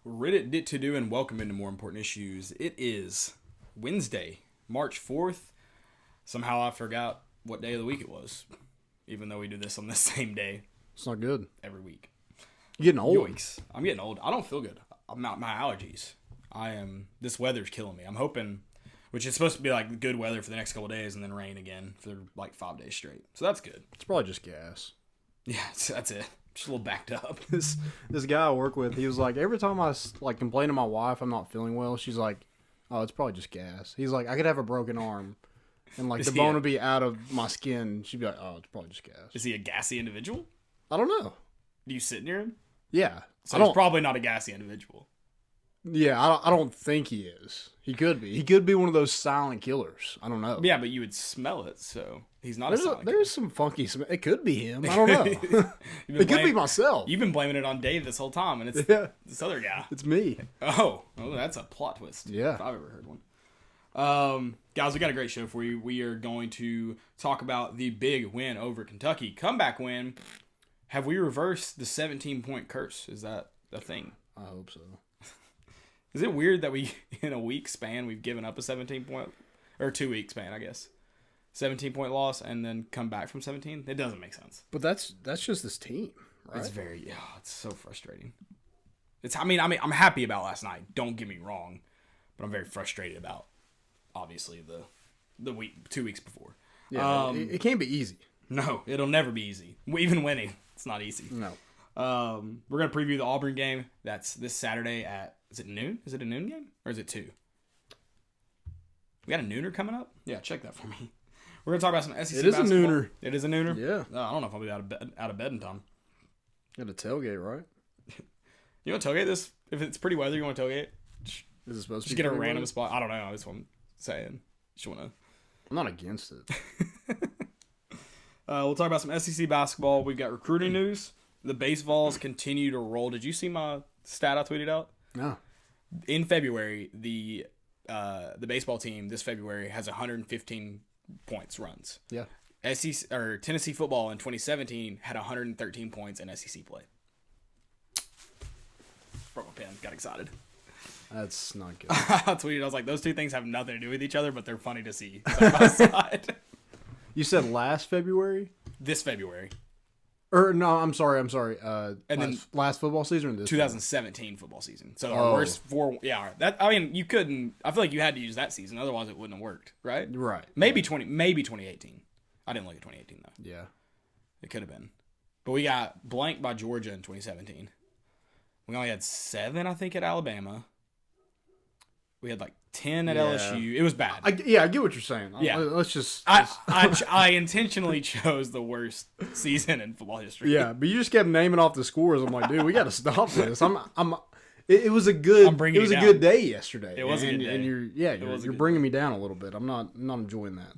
Reddit to do and welcome into more important issues. It is Wednesday, March 4th. Somehow I forgot what day of the week it was, even though we do this on the same day It's not good. every week. You're getting old. Yoinks. I'm getting old. I don't feel good. I'm not my allergies. This weather's killing me. I'm hoping, which is supposed to be like good weather for the next couple of days and then rain again for like 5 days straight. So that's good. It's probably just gas. Yeah, that's it. Just a little backed up. This guy I work with, he was like, every time I complain to my wife I'm not feeling well, she's like, oh, it's probably just gas. He's like, I could have a broken arm and like the bone would be out of my skin. She'd be like, oh, it's probably just gas. Is he a gassy individual? I don't know. Do you sit near him? Yeah. So he's probably not a gassy individual. Yeah, I don't think he is. He could be. He could be one of those silent killers. I don't know. Yeah, but you would smell it, so he's not a silent killer. There's some funky smell. It could be him. I don't know. It could be myself. You've been blaming it on Dave this whole time, and it's this other guy. It's me. Oh, that's a plot twist. Yeah. If I've ever heard one. Guys, we got a great show for you. We are going to talk about the big win over Kentucky. Comeback win. Have we reversed the 17-point curse? Is that a thing? I hope so. Is it weird that we, in a week span, we've given up a 17-point, or 2-week span, I guess, 17-point loss and then come back from 17? It doesn't make sense. But that's just this team, right? It's so frustrating. I'm happy about last night. Don't get me wrong, but I'm very frustrated about, obviously, the week, 2 weeks before. Yeah, it can't be easy. No, it'll never be easy. Even winning, it's not easy. No. We're going to preview the Auburn game. That's this Saturday at, is it noon? Is it a noon game? Or is it 2? We got a nooner coming up? Yeah, check that for me. We're going to talk about some SEC basketball. It is a nooner. It is a nooner? Yeah. I don't know if I'll be out of bed in time. Got a tailgate, right? You want to tailgate this? If it's pretty weather, you want to tailgate? Is it supposed to just be get a random spot? I don't know. That's what I'm saying. Just want to. I'm not against it. We'll talk about some SEC basketball. We've got recruiting news. The Vols continue to roll. Did you see my stat I tweeted out? No. In February, the baseball team this February has 115 points runs. Yeah. SEC or Tennessee football in 2017 had 113 points in SEC play. Broke my pen. Got excited. That's not good. I tweeted. I was like, those two things have nothing to do with each other, but they're funny to see side by side. You said last February? This February. Or no, I'm sorry. Then last football season or this 2017 football season. So our worst 4. Yeah, you couldn't. I feel like you had to use that season, otherwise it wouldn't have worked, right? Right. Maybe 2018. I didn't look at 2018 though. Yeah. It could have been, but we got blanked by Georgia in 2017. We only had 7, I think, at Alabama. We had like 10 at LSU. It was bad. I get what you're saying. Yeah. Let's just. I intentionally chose the worst season in football history. Yeah, but you just kept naming off the scores. I'm like, dude, we got to stop this. It was a good. It was a good day yesterday. It was a good day. And you're bringing me down a little bit. I'm not enjoying that.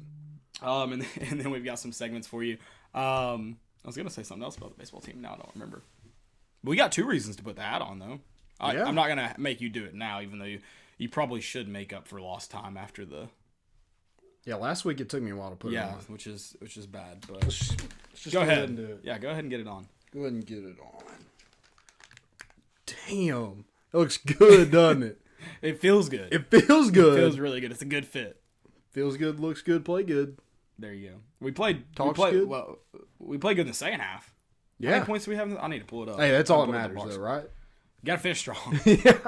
And then we've got some segments for you. I was gonna say something else about the baseball team. Now I don't remember. But we got 2 reasons to put the hat on though. I'm not gonna make you do it now, even though you probably should make up for lost time after the. Yeah, last week it took me a while to put it on. Yeah, which is bad. But let's just go ahead and do it. Yeah, go ahead and get it on. Go ahead and get it on. Damn, it looks good, doesn't it? It feels good. It feels good. It feels really good. It's a good fit. Feels good, looks good, play good. There you go. We played good. Well, we played good in the second half. Yeah. How many points do we have? I need to pull it up. Hey, that's all that matters, though, right? You gotta finish strong. Yeah.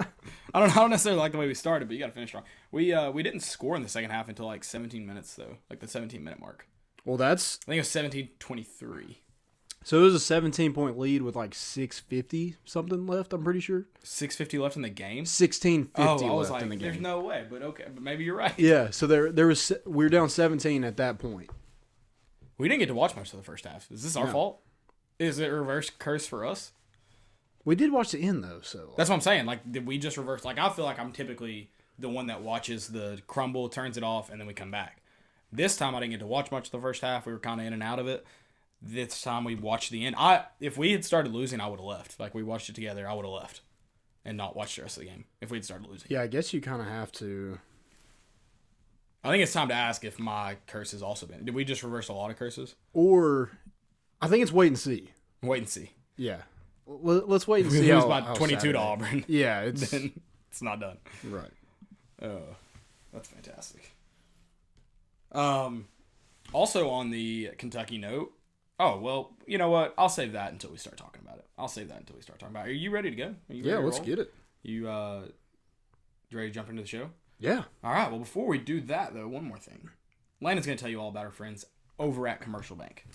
I don't necessarily like the way we started, but you gotta finish strong. We didn't score in the second half until like 17 minutes though, like the 17-minute mark. Well, I think it was 17-23. So it was a 17-point lead with like 6:50 something left. I'm pretty sure 6:50 left in the game. 16:50 left in the game. There's no way, but okay, but maybe you're right. Yeah. So we were down 17 at that point. We didn't get to watch much of the first half. Is this our fault? Is it a reverse curse for us? We did watch the end though, so that's what I'm saying. Like, did we just reverse? Like, I feel like I'm typically the one that watches the crumble, turns it off, and then we come back. This time I didn't get to watch much of the first half. We were kind of in and out of it. This time we watched the end. If we had started losing, I would have left. Like, we watched it together, I would have left and not watched the rest of the game if we had started losing. Yeah, I guess you kind of have to. I think it's time to ask if my curse has also been. Did we just reverse a lot of curses? Or I think it's wait and see. Wait and see. Yeah. let's wait and We see lose how, by how 22 Saturday. to Auburn. Yeah, it's Then it's not done. right. Oh, that's fantastic. Also on the Kentucky note. Oh, well, you know what? I'll save that until we start talking about it. Are you ready to go? Are you ready Yeah, to let's roll? get it. You ready to jump into the show? Yeah. All right. Well, before we do that, though, one more thing. Landon's going to tell you all about our friends over at Commercial Bank.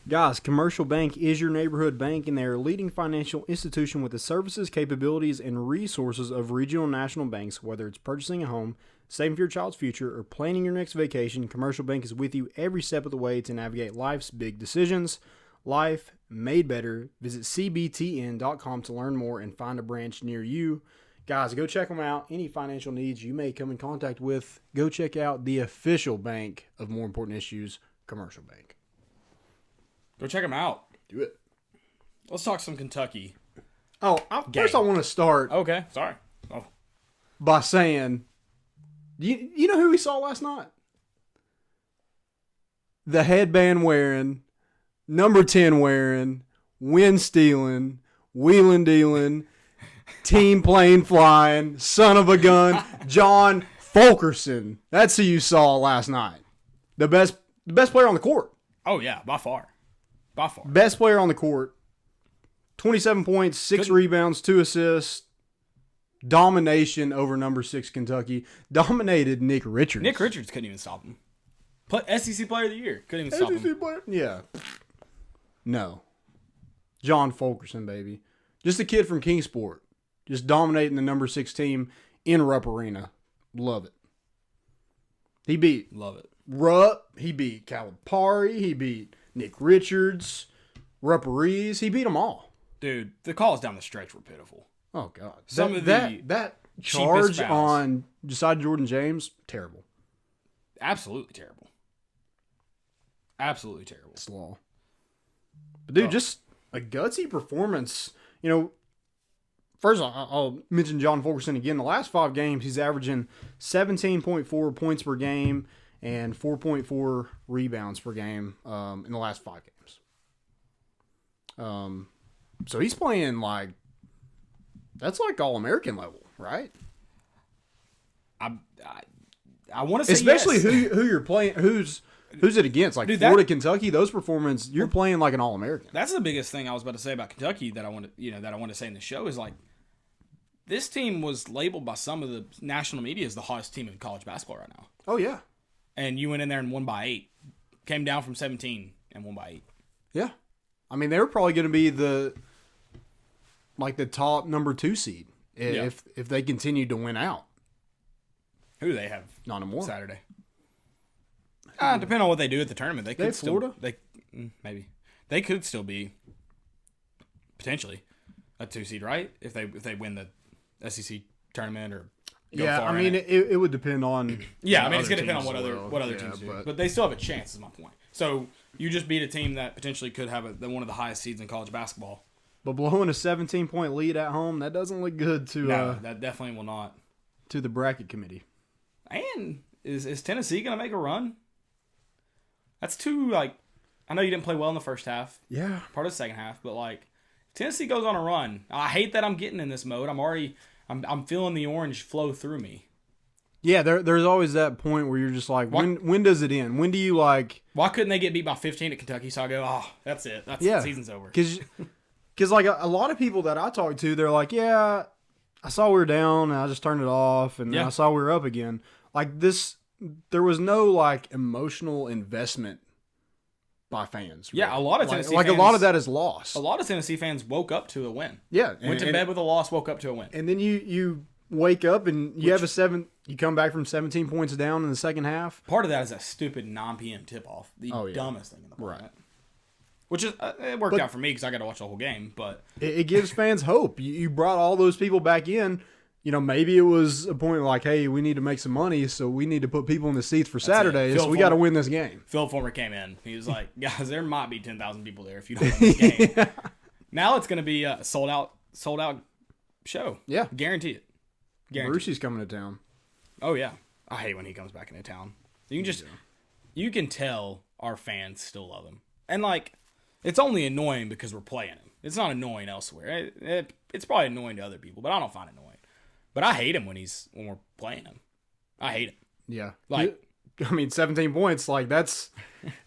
Guys, Commercial Bank is your neighborhood bank, and they are a leading financial institution with the services, capabilities, and resources of regional and national banks. Whether it's purchasing a home, saving for your child's future, or planning your next vacation, Commercial Bank is with you every step of the way to navigate life's big decisions. Life made better. Visit cbtn.com to learn more and find a branch near you. Guys, go check them out. Any financial needs you may come in contact with, go check out the official bank of More Important Issues, Commercial Bank. Go check them out. Do it. Let's talk some Kentucky. Oh, first I want to start Okay. Sorry. Oh, by saying, you know who we saw last night? The headband wearing, number 10 wearing, wind stealing, wheeling dealing, team plane flying, son of a gun, John Fulkerson. That's who you saw last night. The best player on the court. oh yeah, by far. By far. Best player on the court. 27 points, 6 rebounds, 2 assists. Domination over number 6 Kentucky. Dominated Nick Richards. Nick Richards couldn't even stop him. SEC Player of the Year. Couldn't even stop him. SEC player? Yeah. No. John Fulkerson, baby. Just a kid from Kingsport. Just dominating the number 6 team in Rupp Arena. Love it. He beat Love it. Rupp. He beat Calipari. He beat Nick Richards. Rupp Rees. He beat them all. Dude, the calls down the stretch were pitiful. Oh, God. Some of that charge fouls. on Josiah Jordan James, terrible. Absolutely terrible. Absolutely terrible. Slaw. But, dude, just a gutsy performance. You know, first I'll mention John Fulkerson again. The last 5 games, he's averaging 17.4 points per game and 4.4 rebounds per game in the last 5 games. So he's playing that's like All-American level, right? I want to say especially yes. who you're playing, who's it against? Like, dude, Florida, Kentucky, those performances, you're playing like an All-American. That's the biggest thing I was about to say about Kentucky that I want to say in the show is like this team was labeled by some of the national media as the hottest team in college basketball right now. Oh yeah, and you went in there and won by 8, came down from 17 and won by 8. Yeah, I mean they were probably going to be the top number 2 seed if they continued to win out. Who do they have? Not anymore. Saturday. Depending on what they do at the tournament, they could still. Florida? Maybe they could still be potentially a 2 seed, right? If they win the SEC tournament or go far. I mean it would depend on. Yeah, I mean it's gonna depend on what other teams do, but they still have a chance. Is my point. So you just beat a team that potentially could have one of the highest seeds in college basketball. But blowing a 17-point lead at home, that doesn't look good to. No, that definitely will not. To the bracket committee. And is Tennessee gonna make a run? That's too I know you didn't play well in the first half. Yeah. Part of the second half, but Tennessee goes on a run. I hate that I'm getting in this mode. I'm feeling the orange flow through me. Yeah, there's always that point where you're just like, when does it end? When do you Why couldn't they get beat by 15 at Kentucky? So I go, that's it. The season's over. Because a lot of people that I talk to, they're like, yeah, I saw we were down and I just turned it off, and then I saw we were up again. There was no emotional investment by fans. Really. Yeah, a lot of Tennessee fans, a lot of that is lost. A lot of Tennessee fans woke up to a win. Yeah, went to bed with a loss, woke up to a win. And then you wake up and you you come back from 17 points down in the second half. Part of that is a stupid 9 p.m. tip-off. The dumbest thing in the planet. Right. Which is it worked out for me because I got to watch the whole game. But it gives fans hope. You brought all those people back in. Maybe it was a point like, hey, we need to make some money, so we need to put people in the seats for Saturday, so we got to win this game. Phil Fulmer came in. He was like, guys, there might be 10,000 people there if you don't win this game. Now it's going to be a sold out show. Yeah. Guarantee it. Brucey's coming to town. Oh, yeah. I hate when he comes back into town. You can tell our fans still love him. And, it's only annoying because we're playing him. It's not annoying elsewhere. It's probably annoying to other people, but I don't find it annoying. But I hate him when we're playing him. I hate him. Yeah. Like, I mean, 17 points, like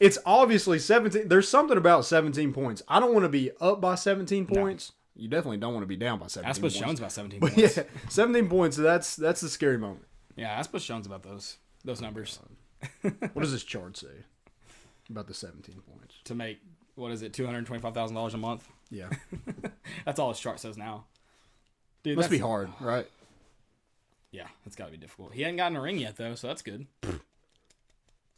it's obviously 17. There's something about 17 points. I don't want to be up by 17 points. No. You definitely don't want to be down by 17 That's points. what Shone's about 17 but points. Yeah, 17 points, that's the scary moment. Yeah, that's what Shone's about those numbers. What does this chart say about the 17 points? To make, what is it, $225,000 a month? Yeah. That's all his chart says now. Dude, Must be hard, right? Yeah, it's got to be difficult. He hasn't gotten a ring yet, though, so that's good.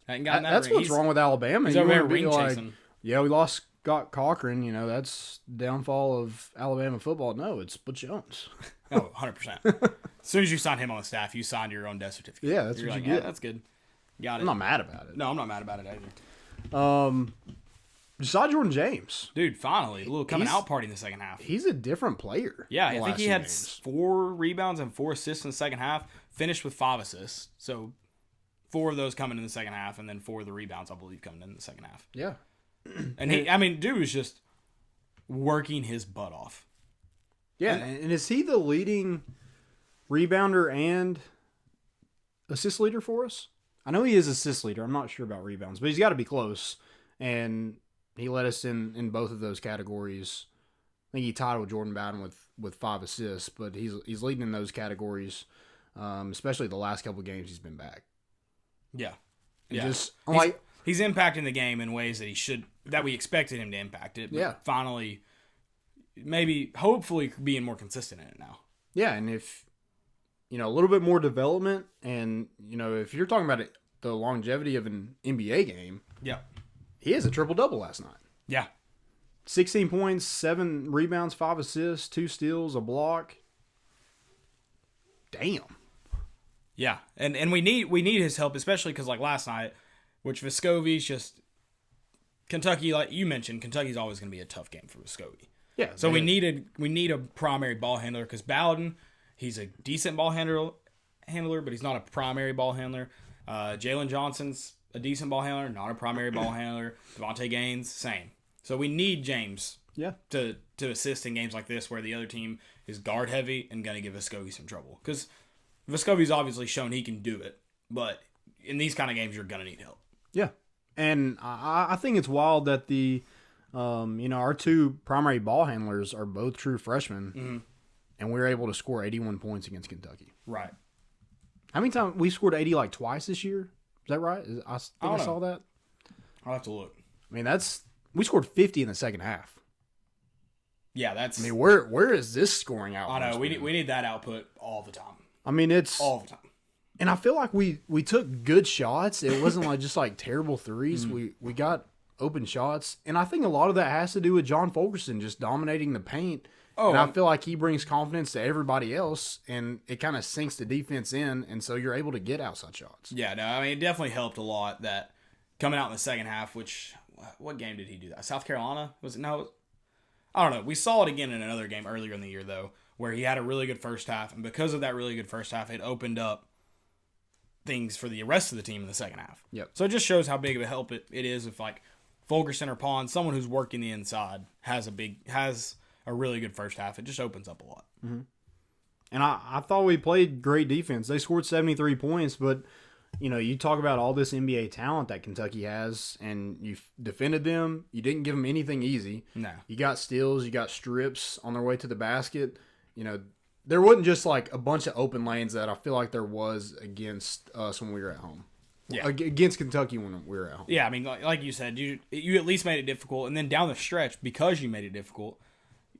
Hadn't gotten that that's ring. what's wrong with Alabama. He's over there ring chasing. Yeah, we lost Scott Cochran. You know, that's downfall of Alabama football. No, it's Butch Jones. Oh, 100%. As soon as you signed him on the staff, you signed your own death certificate. Yeah, that's You're what like, you get. Yeah, that's good. Got it. I'm not mad about it. No, I'm not mad about it either. Besides Jordan James. Dude, finally. A little coming out party in the second half. He's a different player. Yeah, I think he had 4 rebounds and 4 assists in the second half. Finished with 5 assists. So 4 of those coming in the second half, and then 4 of the rebounds, I believe, coming in the second half. Yeah. And dude was just working his butt off. Yeah, and is he the leading rebounder and assist leader for us? I know he is assist leader. I'm not sure about rebounds, but he's got to be close. And he led us in both of those categories. I think he tied with Jordan Bowden with 5 assists, but he's leading in those categories, especially the last couple of games he's been back. Yeah. He's impacting the game in ways that we expected him to impact it. But finally, hopefully being more consistent in it now. Yeah, and if, a little bit more development, and, if you're talking about the longevity of an NBA game. Yeah. He has a triple-double last night. Yeah. 16 points, 7 rebounds, 5 assists, 2 steals, a block. Damn. Yeah, and we need his help, especially because like last night, which Vescovi's just Kentucky, like you mentioned, Kentucky's always going to be a tough game for Vescovi. Yeah. So we need a primary ball handler because Bowden, he's a decent ball handler, but he's not a primary ball handler. Jalen Johnson's a decent ball handler, not a primary ball handler. Devontae Gaines, same. So we need James to assist in games like this where the other team is guard heavy and going to give Vescovi some trouble. Because Vescovi's obviously shown he can do it, but in these kind of games, you're going to need help. Yeah. And I think it's wild that our 2 primary ball handlers are both true freshmen, and we were able to score 81 points against Kentucky. Right. How many times we scored 80 like twice this year? Is that right? I saw that. I'll have to look. I mean, we scored 50 in the second half. Yeah, that's. I mean, where is this scoring out? I know we need that output all the time. I mean, it's all the time. And I feel like we took good shots. It wasn't like terrible threes. We got open shots, and I think a lot of that has to do with John Fulkerson just dominating the paint. Oh, and I feel like he brings confidence to everybody else, and it kind of sinks the defense in, and so you're able to get outside shots. Yeah, no, I mean, it definitely helped a lot that coming out in the second half, which, what game did he do that? South Carolina? Was it? No, I don't know. We saw it again in another game earlier in the year, though, where he had a really good first half, and because of that really good first half, it opened up things for the rest of the team in the second half. Yep. So it just shows how big of a help it is if, like, Fulkerson or Pond, someone who's working the inside, has a really good first half. It just opens up a lot. Mm-hmm. And I thought we played great defense. They scored 73 points, but, you talk about all this NBA talent that Kentucky has, and you defended them. You didn't give them anything easy. No. You got steals. You got strips on their way to the basket. There wasn't just like a bunch of open lanes that I feel like there was against us when we were at home. Yeah. Against Kentucky when we were at home. Yeah, I mean, like you said, you at least made it difficult. And then down the stretch, because you made it difficult,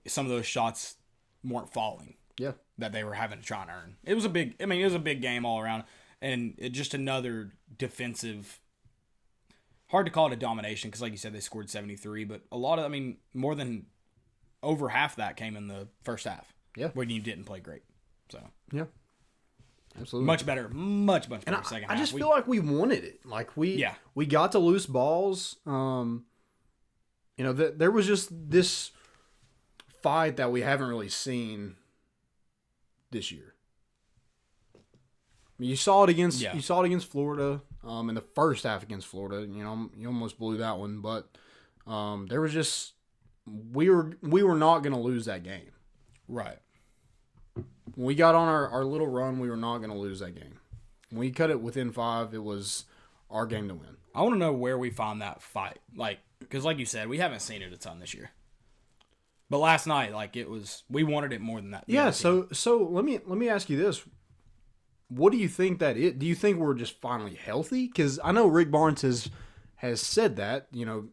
some of those shots weren't falling. Yeah. That they were having to try and earn. It was a big game all around. And just another defensive, hard to call it a domination because, like you said, they scored 73. But more than over half that came in the first half. Yeah. When you didn't play great. So. Yeah. Absolutely. Much better second half. I just feel like we wanted it. Like we got to loose balls. There was just this fight that we haven't really seen this year. I mean, you saw it against Florida in the first half against Florida. You almost blew that one, but there was just we were not going to lose that game. Right. When we got on our little run, we were not going to lose that game. When we cut it within 5, it was our game to win. I want to know where we found that fight. Like, because like you said, we haven't seen it a ton this year. But last night, like, we wanted it more than that. Yeah, so let me ask you this. What do you think that is? Do you think we're just finally healthy? Because I know Rick Barnes has said that. You know,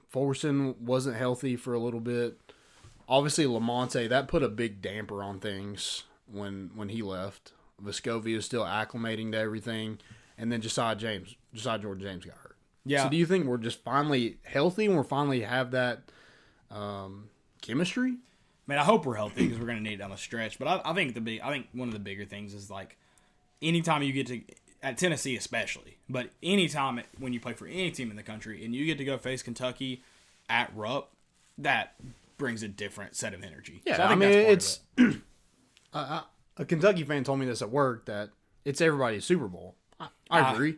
Fulkerson wasn't healthy for a little bit. Obviously, Lamonte, that put a big damper on things when he left. Vescovi is still acclimating to everything. And then Josiah Jordan James got hurt. Yeah. So do you think we're just finally healthy and we're finally have that chemistry? Man, I hope we're healthy because we're going to need it down the stretch. But I think one of the bigger things is, like, anytime you get to, at Tennessee especially, but anytime when you play for any team in the country and you get to go face Kentucky at Rupp, that brings a different set of energy. Yeah, so I mean, that's part it's a Kentucky fan told me this at work that it's everybody's Super Bowl. I agree. I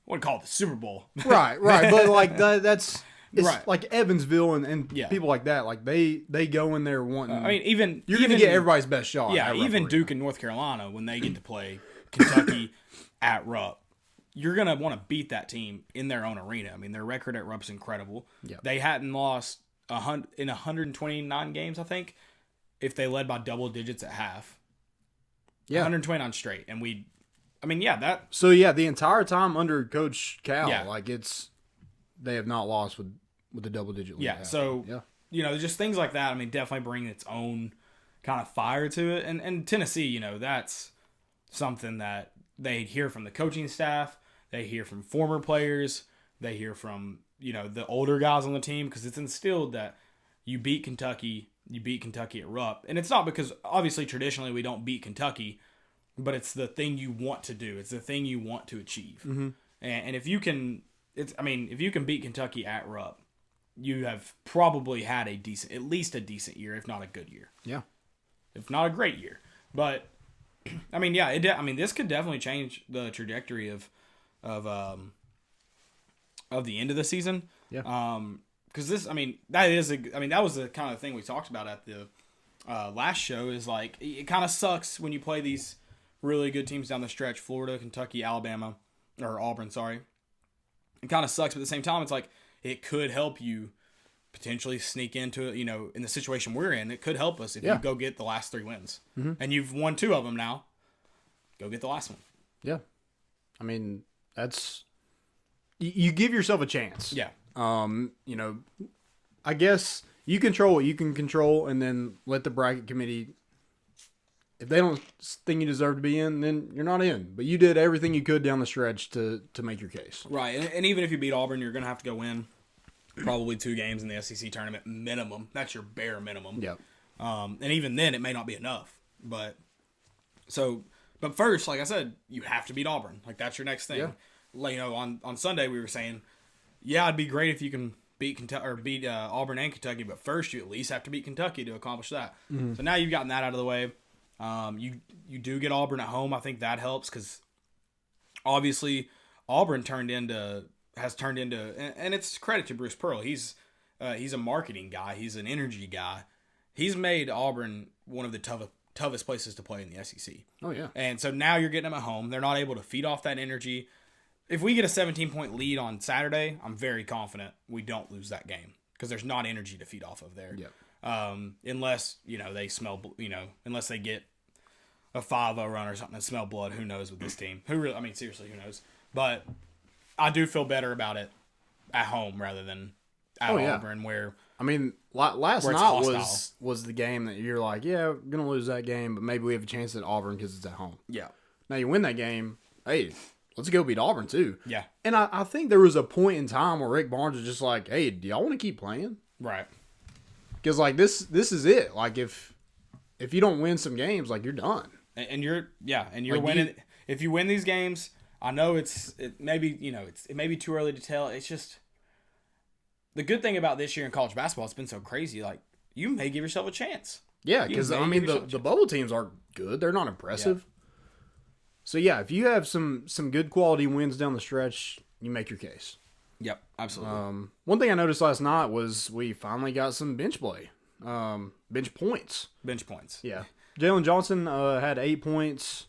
wouldn't call it the Super Bowl. Right. But like that's it's right. Like Evansville and Yeah. people like that. Like they go in there wanting. I mean, you're going to get everybody's best shot. Yeah, even Duke and North Carolina, when they get to play Kentucky at Rupp, you're going to want to beat that team in their own arena. I mean, their record at Rupp's incredible. Yeah. They hadn't lost in 129 games, I think, if they led by double digits at half. Yeah. 129 straight. And that. So, yeah, the entire time under Coach Cal, Yeah. like they have not lost with the double-digit lead. Yeah, so, just things like that, I mean, definitely bring its own kind of fire to it. And Tennessee, that's something that they hear from the coaching staff. They hear from former players. They hear from, the older guys on the team because it's instilled that you beat Kentucky at Rupp. And it's not because, obviously, traditionally we don't beat Kentucky, but it's the thing you want to do. It's the thing you want to achieve. Mm-hmm. And if you can, if you can beat Kentucky at Rupp, you have probably had at least a decent year, if not a good year. Yeah. If not a great year. But, this could definitely change the trajectory of the end of the season. Yeah. Because that was the kind of thing we talked about at the last show is, like, it kind of sucks when you play these really good teams down the stretch, Florida, Kentucky, Alabama, or Auburn, sorry. It kind of sucks, but at the same time, it's like it could help you potentially sneak into, in the situation we're in. It could help us if you go get the last 3 wins. Mm-hmm. And you've won 2 of them now. Go get the last one. Yeah. I mean, that's... You give yourself a chance. Yeah. I guess you control what you can control and then let the bracket committee... If they don't think you deserve to be in, then you're not in. But you did everything you could down the stretch to make your case. Right, and even if you beat Auburn, you're going to have to go win probably 2 games in the SEC tournament minimum. That's your bare minimum. Yep. And even then, it may not be enough. But first, like I said, you have to beat Auburn. Like, that's your next thing. Yeah. Like, on Sunday we were saying, yeah, it'd be great if you can beat Auburn and Kentucky, but first you at least have to beat Kentucky to accomplish that. Mm-hmm. So now you've gotten that out of the way. You do get Auburn at home. I think that helps because obviously Auburn has turned into, and it's credit to Bruce Pearl. He's a marketing guy. He's an energy guy. He's made Auburn one of the toughest places to play in the SEC. Oh yeah. And so now you're getting them at home. They're not able to feed off that energy. If we get a 17-point lead on Saturday, I'm very confident we don't lose that game because there's not energy to feed off of there. Yep. Unless, they smell, unless they get a 5-0 run or something and smell blood. Who knows with this team? Seriously, who knows? But I do feel better about it at home rather than at Auburn where... last night was the game that you're like, yeah, we're going to lose that game, but maybe we have a chance at Auburn because it's at home. Yeah. Now you win that game, hey, let's go beat Auburn too. Yeah. And I think there was a point in time where Rick Barnes was just like, hey, do y'all want to keep playing? Right. Because, like, this is it. Like, if you don't win some games, like, you're done. And you're like winning. If you win these games, I know it may be too early to tell. It's just the good thing about this year in college basketball. It's been so crazy. Like, you may give yourself a chance. Yeah, because the bubble teams are good. They're not impressive. Yeah. So yeah, if you have some good quality wins down the stretch, you make your case. Yep, absolutely. One thing I noticed last night was we finally got some bench play, bench points. Bench points. Yeah, Jalen Johnson had 8 points,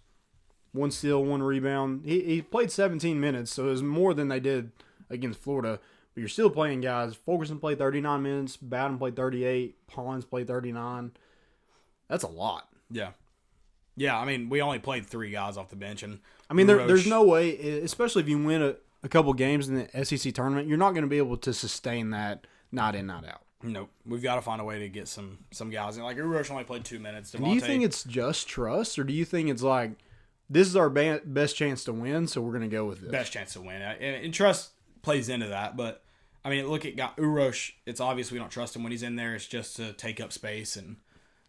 1 steal, 1 rebound. He played 17 minutes, so it was more than they did against Florida. But you're still playing guys. Fulkerson played 39 minutes. Bowden played 38. Pons played 39. That's a lot. Yeah. Yeah, I mean, we only played 3 guys off the bench. And I mean, there's no way, especially if you win a couple games in the SEC tournament, you're not going to be able to sustain that night in, night out. Nope. We've got to find a way to get some guys in. Like, Urosh only played 2 minutes. Do you think it's just trust, or do you think it's like, this is our best chance to win, so we're going to go with this? Best chance to win. And trust plays into that, but I mean, look at Urosh. It's obvious we don't trust him when he's in there. It's just to take up space, and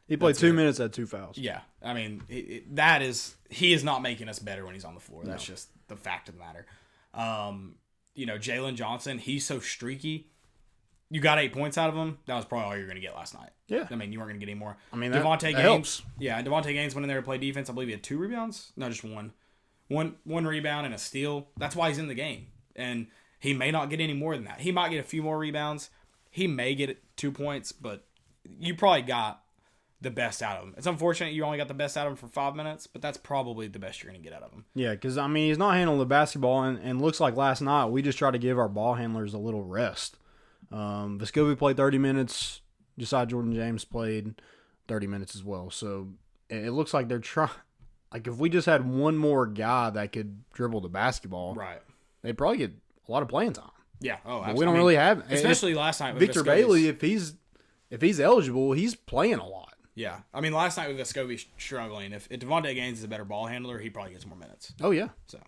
he played 2 minutes, had 2 fouls. Yeah, I mean, he is not making us better when he's on the floor. That's just the fact of the matter. Jalen Johnson, he's so streaky. You got 8 points out of him. That was probably all you're going to get last night. Yeah, I mean, you weren't going to get any more. I mean, Devontae that Gaines helps. Yeah, Devontae Gaines went in there to play defense. I believe he had 2 rebounds. No, just one rebound and a steal. That's why he's in the game, and he may not get any more than that. He might get a few more rebounds. He may get 2 points, but you probably got the best out of him. It's unfortunate you only got the best out of him for 5 minutes, but that's probably the best you're going to get out of him. Yeah, because, I mean, he's not handling the basketball, and looks like last night we just tried to give our ball handlers a little rest. Vescovi played 30 minutes. Josiah Jordan-James played 30 minutes as well. So it looks like they're trying. Like, if we just had one more guy that could dribble the basketball, right, they'd probably get a lot of playing time. Yeah. Oh, absolutely. But we don't really have, especially last night with Victor Bailey. If he's eligible, he's playing a lot. Yeah, I mean, last night with Vescovi struggling, if Devontae Gaines is a better ball handler, he probably gets more minutes. Oh yeah. So,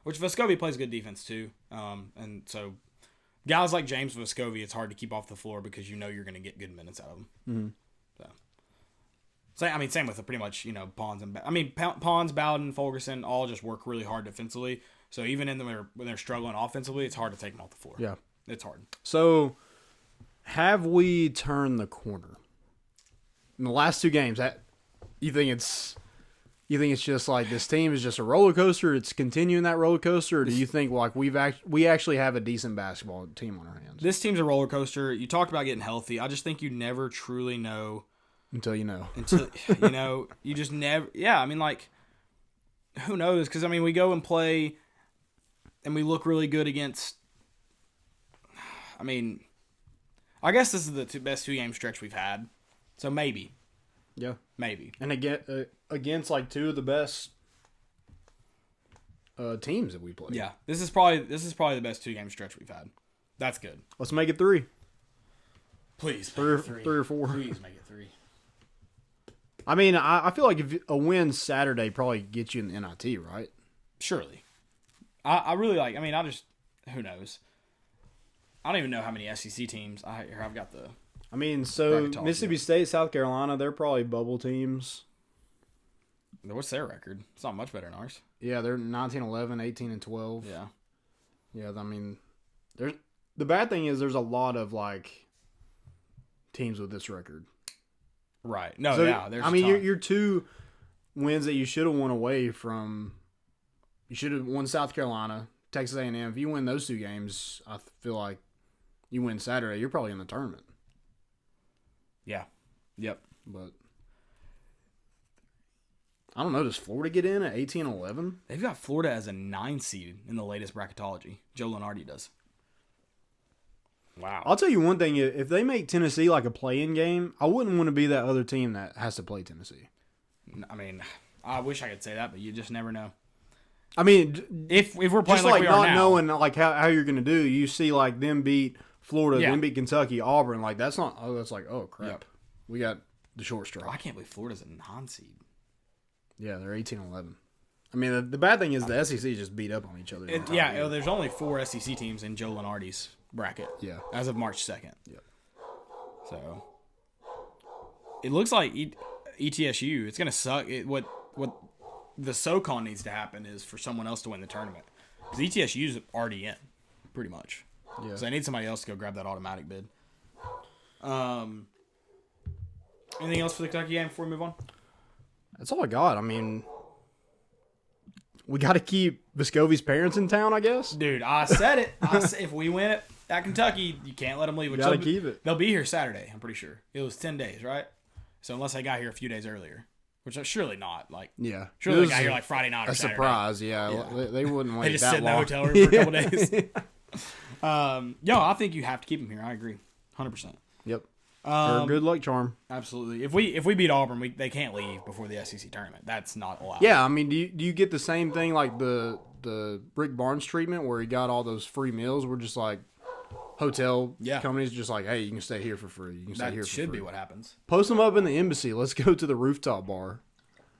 which Vescovi plays good defense too, and so guys like James Vescovi, it's hard to keep off the floor because you know you're going to get good minutes out of them. Mm-hmm. So, same with pretty much Pons and Pons, Bowden, Fulkerson all just work really hard defensively. So even when they're struggling offensively, it's hard to take them off the floor. Yeah, it's hard. So, have we turned the corner in the last 2 games? You think it's just like this team is just a roller coaster? It's continuing that roller coaster, or do you think like we actually have a decent basketball team on our hands? This team's a roller coaster. You talked about getting healthy. I just think you never truly know until you know. You just never. Yeah, I mean, like, who knows? Because I mean, we go and play, and we look really good against. I mean, I guess this is the best 2-game stretch we've had, so maybe. Yeah, maybe. And against like 2 of the best teams that we played. Yeah, this is probably the best 2-game stretch we've had. That's good. Let's make it 3. Please, 3 or 4. Please make it 3. I mean, I feel like if a win Saturday probably gets you in the NIT, right? Surely. I really like. I mean, who knows? I don't even know how many SEC teams. I've got the. I mean, so Mississippi State, South Carolina, they're probably bubble teams. What's their record? It's not much better than ours. Yeah, they're 19-11, 18-12. Yeah. Yeah, I mean, the bad thing is there's a lot of like teams with this record. Right. No, so, yeah. There's. I mean, your 2 wins that you should have won away from. You should have won South Carolina, Texas A&M. If you win those 2 games, I feel like you win Saturday, you're probably in the tournament. Yeah. Yep. But I don't know. Does Florida get in at 18-11? They've got Florida as a 9 seed in the latest bracketology. Joe Lunardi does. Wow. I'll tell you one thing. If they make Tennessee like a play-in game, I wouldn't want to be that other team that has to play Tennessee. I mean, I wish I could say that, but you just never know. I mean, if we're playing just like we not are now, knowing like how you're going to do, you see like them beat Florida, them beat Kentucky, Auburn. Like that's not. Oh, that's like crap. Yep. We got the short straw. I can't believe Florida's a 9 seed. Yeah, they're 18-11. I mean, the bad thing is the SEC just beat up on each other. There's only 4 SEC teams in Joe Lunardi's bracket. Yeah, as of March 2nd. Yeah. So it looks like ETSU. It's gonna suck. What the SoCon needs to happen is for someone else to win the tournament because ETSU's already in, pretty much. Yeah. So I need somebody else to go grab that automatic bid. Anything else for the Kentucky game before we move on? That's all I got. I mean, we got to keep Vescovi's parents in town, I guess. Dude, I said it. If we win it at Kentucky, you can't let them leave. Got to keep it. They'll be here Saturday, I'm pretty sure. It was 10 days, right? So unless they got here a few days earlier, which surely not. Yeah. Surely they got here Friday night or Saturday. A surprise, yeah. They wouldn't wait they just that sit in the long. hotel room for a couple days. I think you have to keep them here. I agree. 100%. Yep. For a good luck charm. Absolutely. If we beat Auburn, they can't leave before the SEC tournament. That's not allowed. Yeah, I mean, do you get the same thing like the Rick Barnes treatment where he got all those free meals? We're just like hotel companies just like, hey, you can stay here for free. You can stay here for free. That should be what happens. Post them up in the embassy. Let's go to the rooftop bar.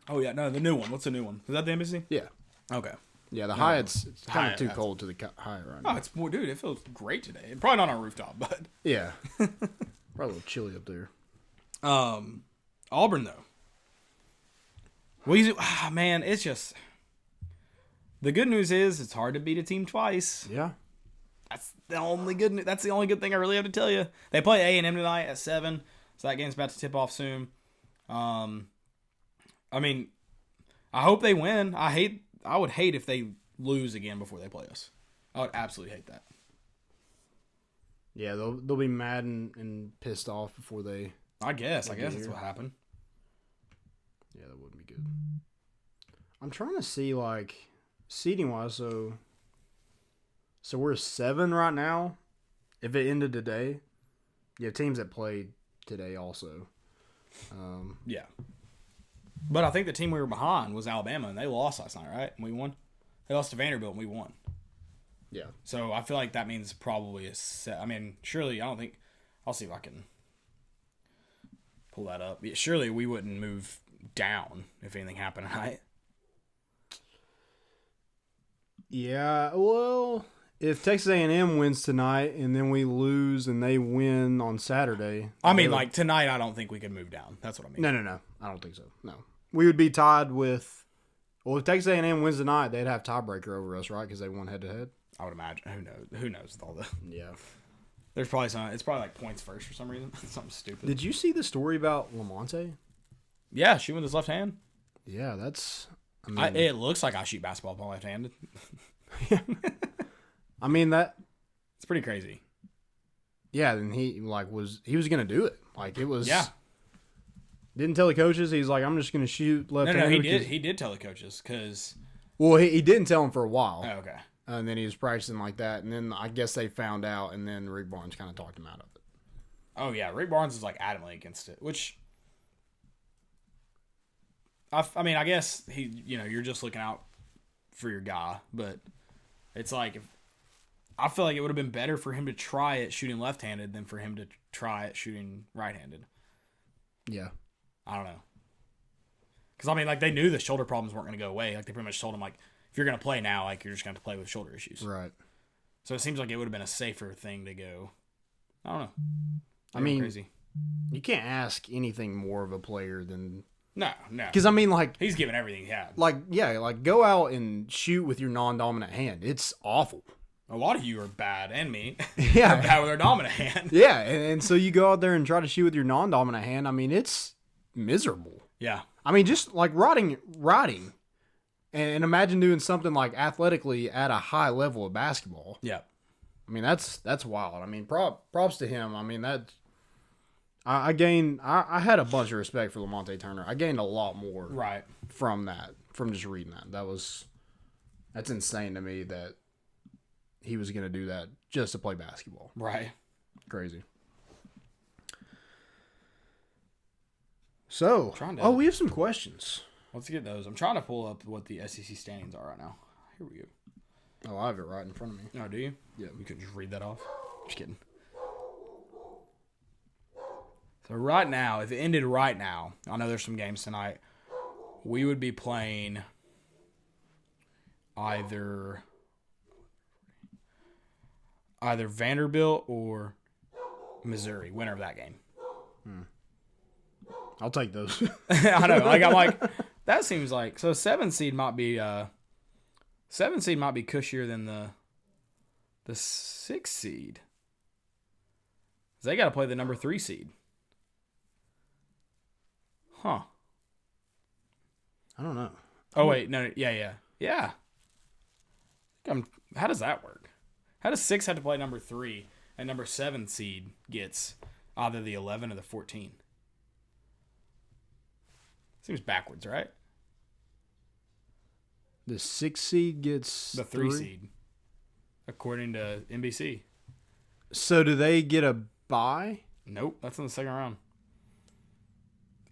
Oh yeah, no, the new one. What's the new one? Is that the embassy? Yeah. Okay. Yeah, the Hyatt's it's kind of too cold to the Hyatt right now. Oh, it's more, dude. It feels great today. Probably not on a rooftop, but yeah, probably a little chilly up there. Auburn though. Man, it's just the good news is it's hard to beat a team twice. Yeah, that's the only good. That's the only good thing I really have to tell you. They play A&M tonight at 7, so that game's about to tip off soon. I mean, I hope they win. I would hate if they lose again before they play us. I would absolutely hate that. Yeah, they'll be mad and pissed off before they. I guess that's what happened. Yeah, that wouldn't be good. I'm trying to see seating wise. So we're 7 right now. If it ended today, teams that played today also. Yeah. But I think the team we were behind was Alabama, and they lost last night, right? And we won. They lost to Vanderbilt, and we won. Yeah. So I feel like that means probably a set. I mean, surely I don't think. I'll see if I can pull that up. Yeah, surely we wouldn't move down if anything happened tonight. Yeah. Well, if Texas A&M wins tonight and then we lose and they win on Saturday. I mean, tonight, I don't think we could move down. That's what I mean. No. I don't think so. No. We would be tied with. Well, if Texas A&M wins tonight, they'd have tiebreaker over us, right? Because they won head-to-head. I would imagine. Who knows? Who knows with all the... Yeah. There's probably some... It's probably like points first for some reason. Something stupid. Did you see the story about Lamonte? Yeah, shooting with his left hand. Yeah, that's... it looks like I shoot basketball with my left-handed. I mean, that... It's pretty crazy. Yeah, and he was going to do it. It was... Yeah. Didn't tell the coaches. He's like, I'm just going to shoot left-handed. No, he did tell the coaches because... Well, he didn't tell them for a while. Oh, okay. And then he was practicing like that. And then I guess they found out, and then Rick Barnes kind of talked him out of it. Oh, yeah. Rick Barnes is adamantly against it, which... I mean, I guess you're just looking out for your guy, but it's I feel like it would have been better for him to try it shooting left-handed than for him to try it shooting right-handed. Yeah. I don't know. Because, I mean, they knew the shoulder problems weren't going to go away. They pretty much told him, if you're going to play now, you're just going to play with shoulder issues. Right. So it seems like it would have been a safer thing to go. I don't know. I mean, crazy. You can't ask anything more of a player than... No. Because, I mean, he's given everything he had. Go out and shoot with your non-dominant hand. It's awful. A lot of you are bad, and me. Yeah. Are bad with our dominant hand. Yeah, and so you go out there and try to shoot with your non-dominant hand. I mean, it's miserable. Yeah. I mean, just riding, and imagine doing something athletically at a high level of basketball. Yeah. I mean, that's wild. I mean, props to him. I mean, I had a bunch of respect for Lamonte Turner. I gained a lot more from just reading that. That's insane to me that he was going to do that just to play basketball. Right. Crazy. So, we have some questions. Let's get those. I'm trying to pull up what the SEC standings are right now. Here we go. Oh, I have it right in front of me. Oh, do you? Yeah. You could just read that off. Just kidding. So right now, if it ended right now, I know there's some games tonight, we would be playing either Vanderbilt or Missouri, winner of that game. I'll take those. I know. I'm like, that seems like so. 7 seed might be cushier than the 6 seed. They got to play the number 3 seed. Huh. I don't know. Oh wait, no, yeah. Yeah. How does that work? How does 6 have to play number 3 and number 7 seed gets either the 11 or the 14? Seems backwards, right? The 6 seed gets The 3 seed, according to NBC. So do they get a bye? Nope, that's in the second round.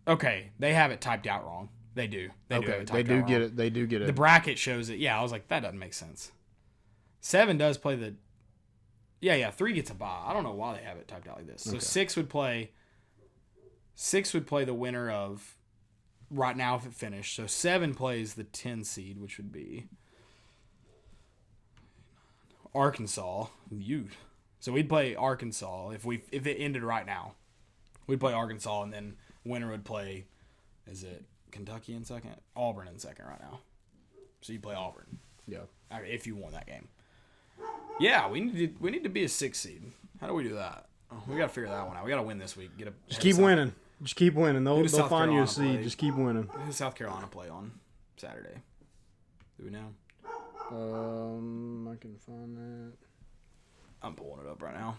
Okay, they have it typed out wrong. They do. They do get it. They do get it. The bracket shows it. Yeah, I was like, that doesn't make sense. 7 does play the... Yeah, 3 gets a bye. I don't know why they have it typed out like this. So 6 would play... 6 would play the winner of... Right now, if it finished. So 7 plays the 10 seed, which would be... Arkansas. So we'd play Arkansas if it ended right now. We'd play Arkansas, and then winner would play... Is it Kentucky in second? Auburn in second right now. So you play Auburn. Yeah. If you won that game. Yeah, we need to be a 6 seed. How do we do that? Oh, we got to figure that one out. We got to win this week. Just keep winning. Just keep winning. They'll find you a seed. Just keep winning. Who does South Carolina play on Saturday? Do we know? I can find that. I'm pulling it up right now.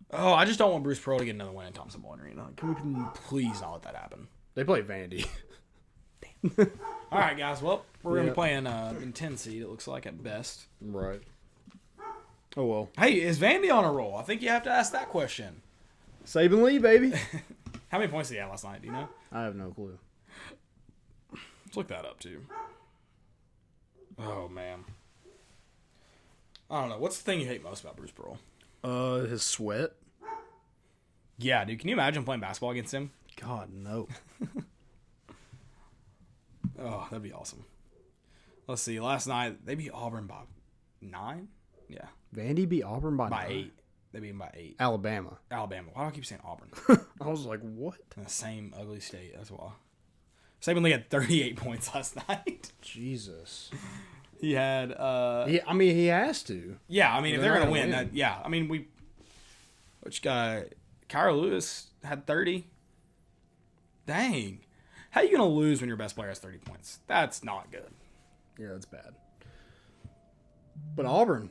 Oh, I just don't want Bruce Pearl to get another win in Thompson Boyd Arena. Can we please not let that happen? They play Vandy. Damn. All right, guys. Well, we're going to be playing in 10 seed, it looks like, at best. Right. Oh, well. Hey, is Vandy on a roll? I think you have to ask that question. Saban Lee, baby. How many points did he have last night? Do you know? I have no clue. Let's look that up, too. Oh, man. I don't know. What's the thing you hate most about Bruce Pearl? His sweat. Yeah, dude. Can you imagine playing basketball against him? God, no. Oh, that'd be awesome. Let's see. Last night, they beat Auburn by 9? Yeah. Vandy beat Auburn by 9? 8. They beat him by 8. Alabama. Why do I keep saying Auburn? I was like, what? In the same ugly state. That's why. Saban Lee had 38 points last night. Jesus. He had... he has to. Yeah, I mean, if they're going to win. Yeah, I mean, which guy... Kyra Lewis had 30. Dang. How are you going to lose when your best player has 30 points? That's not good. Yeah, that's bad. But Auburn,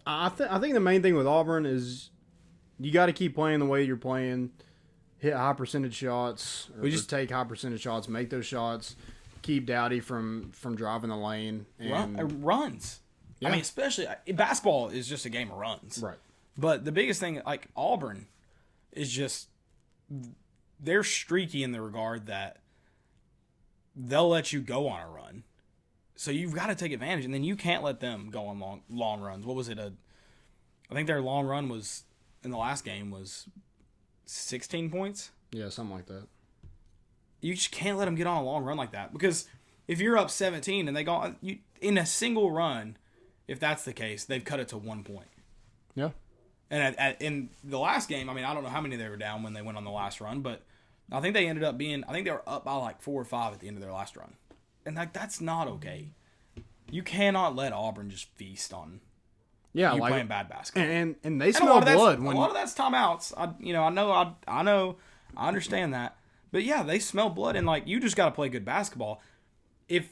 I think the main thing with Auburn is you got to keep playing the way you're playing, hit high percentage shots, or just take high percentage shots, make those shots, keep Dowdy from driving the lane. And runs. Yeah. I mean, especially, basketball is just a game of runs. Right. But the biggest thing, like Auburn, is just they're streaky in the regard that they'll let you go on a run. So you've got to take advantage, and then you can't let them go on long runs. What was it? I think their long run was in the last game was 16 points. Yeah, something like that. You just can't let them get on a long run like that, because if you're up 17 and they go in a single run, if that's the case, they've cut it to 1 point. Yeah. And in the last game, I mean, I don't know how many they were down when they went on the last run, but I think they ended up being, I think they were up by like 4 or 5 at the end of their last run. And that's not okay. You cannot let Auburn just feast on you playing bad basketball. And they smell blood. A lot of that's timeouts. I understand that. But yeah, they smell blood, and like you just got to play good basketball. If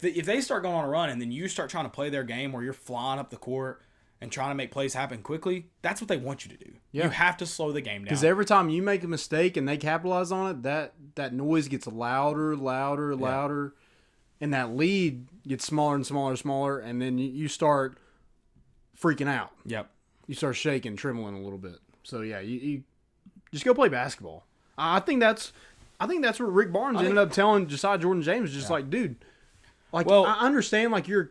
they start going on a run and then you start trying to play their game where you're flying up the court and trying to make plays happen quickly, that's what they want you to do. Yeah. You have to slow the game down. Because every time you make a mistake and they capitalize on it, that noise gets louder, and that lead gets smaller and smaller, and then you start freaking out. Yep. You start shaking, trembling a little bit. So yeah, you just go play basketball. I think that's what Rick Barnes ended up telling Josiah Jordan James. Just like, dude, like I understand, like you're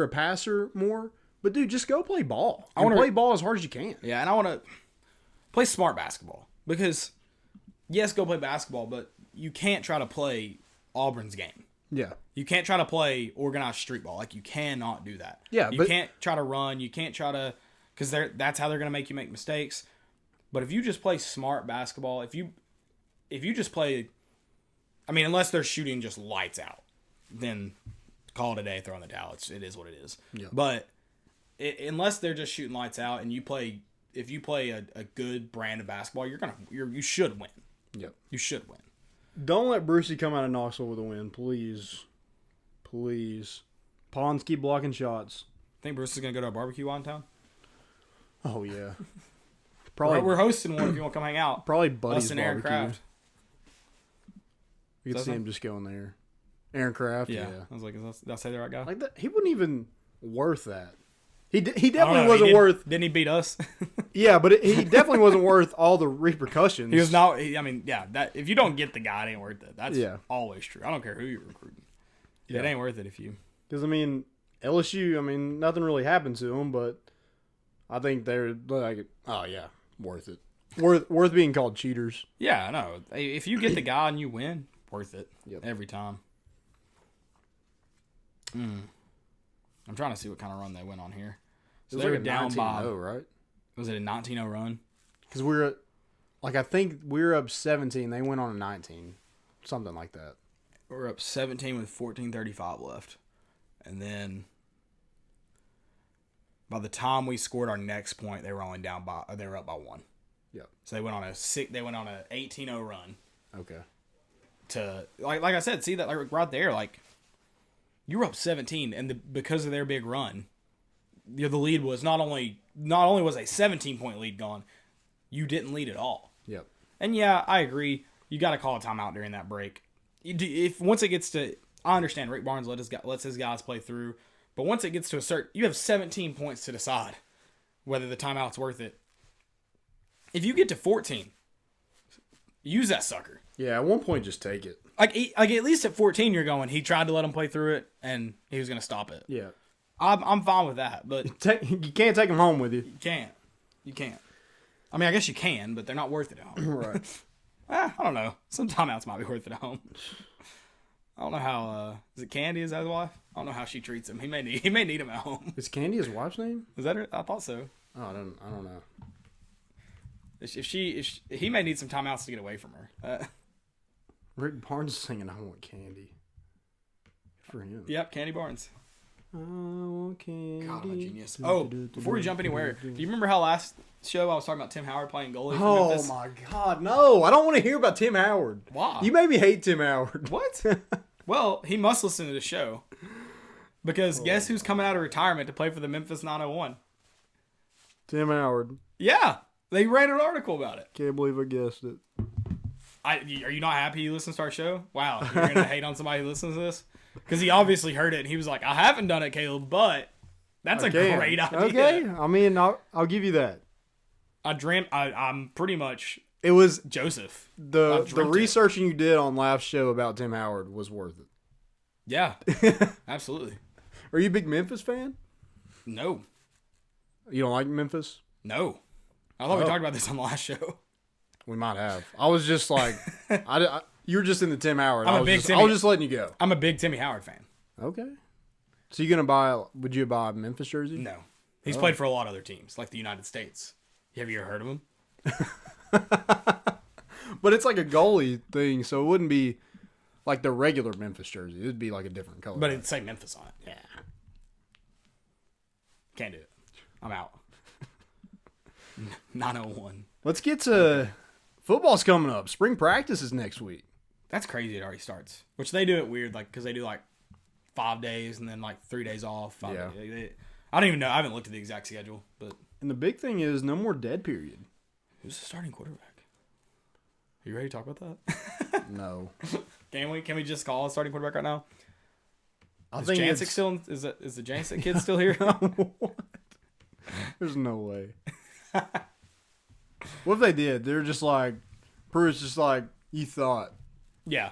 a passer more. But, dude, just go play ball. I want to play ball as hard as you can. Yeah, and I want to play smart basketball. Because, yes, go play basketball, but you can't try to play Auburn's game. Yeah. You can't try to play organized street ball. Like, you cannot do that. Yeah, You can't try to run. You can't try to – because that's how they're going to make you make mistakes. But if you just play smart basketball, if you just play – I mean, unless they're shooting just lights out, then call it a day, throw in the towel. It is what it is. Yeah. But – unless they're just shooting lights out, and if you play a good brand of basketball, you should win. Yep. You should win. Don't let Brucey come out of Knoxville with a win, please. Please. Pawns keep blocking shots. Think Bruce is gonna go to a barbecue while in town? Oh yeah. Probably We're hosting one if you want to come hang out. Probably Buddy's Us and Aaron barbecue. Kraft. You could see him just going there. Aaron Kraft. Yeah. I was like, did I say the right guy? Like that, he wasn't even worth that. He definitely wasn't worth. Didn't he beat us? Yeah, but he definitely wasn't worth all the repercussions. He was not. That if you don't get the guy, it ain't worth it. That's always true. I don't care who you're recruiting. Yeah. It ain't worth it if you. Because LSU. Nothing really happened to them, but I think they're like, oh yeah, worth it. Worth being called cheaters. Yeah, I know. If you get the guy and you win, worth it every time. I'm trying to see what kind of run they went on here. So they were down by, right? Was it a 19-0 run? Because I think we were up 17. They went on a 19, something like that. We're up 17 with 14:35 left, and then by the time we scored our next point, they were only down by. They were up by 1. Yep. So they went on a 18-0 run. Okay. To like I said, see that like right there, like. You were up 17, and because of their big run, the lead was not only was a 17-point lead gone, you didn't lead at all. Yep. And yeah, I agree. You got to call a timeout during that break. If once it gets to, I understand Rick Barnes lets his guys play through, but once it gets to a certain, you have 17 points to decide whether the timeout's worth it. If you get to 14, use that sucker. Yeah, at one point, just take it. Like at least at 14, you're going. He tried to let him play through it, and he was going to stop it. Yeah, I'm fine with that, but you can't take them home with you. You can't. I guess you can, but they're not worth it at home. Right. I don't know. Some timeouts might be worth it at home. I don't know how. Is it Candy? Is that his wife? I don't know how she treats him. He may need him at home. Is Candy his wife's name? Is that her? I thought so. Oh, I don't know. If he may need some timeouts to get away from her. Rick Barnes is singing "I Want Candy" for him. Yep, Candy Barnes. I want candy. God, I'm a genius. Oh, before we jump anywhere, do you remember how last show I was talking about Tim Howard playing goalie for Memphis? Oh my God, no! I don't want to hear about Tim Howard. Why? You made me hate Tim Howard. What? Well, he must listen to the show because guess who's coming out of retirement to play for the Memphis 901? Tim Howard. Yeah, they ran an article about it. Can't believe I guessed it. Are you not happy he listens to our show? Wow, you're going to hate on somebody who listens to this? Because he obviously heard it, and he was like, I haven't done it, Caleb, but that's a great idea. Okay, I'll give you that. I'm pretty much it was Joseph. The researching you did on last show about Tim Howard was worth it. Yeah, absolutely. Are you a big Memphis fan? No. You don't like Memphis? No. I thought we talked about this on the last show. We might have. I was just like, you were just in the Tim Howard. I was just letting you go. I'm a big Timmy Howard fan. Okay. So would you buy a Memphis jersey? No. He's played for a lot of other teams, like the United States. Have you ever heard of him? But it's like a goalie thing, so it wouldn't be like the regular Memphis jersey. It would be like a different color. But it'd say Memphis on it. Yeah. Can't do it. I'm out. 901. Let's get to football's coming up. Spring practice is next week. That's crazy. It already starts, which they do it weird, like because they do like 5 days and then like 3 days off. I don't even know. I haven't looked at the exact schedule, but and the big thing is no more dead period. Who's the starting quarterback? Are you ready to talk about that? No. Can we just call a starting quarterback right now? Is Jancic still? Is the Jancic kid still here? What? There's no way. What if they did? They're just like, Pruitt's just like, you thought. Yeah.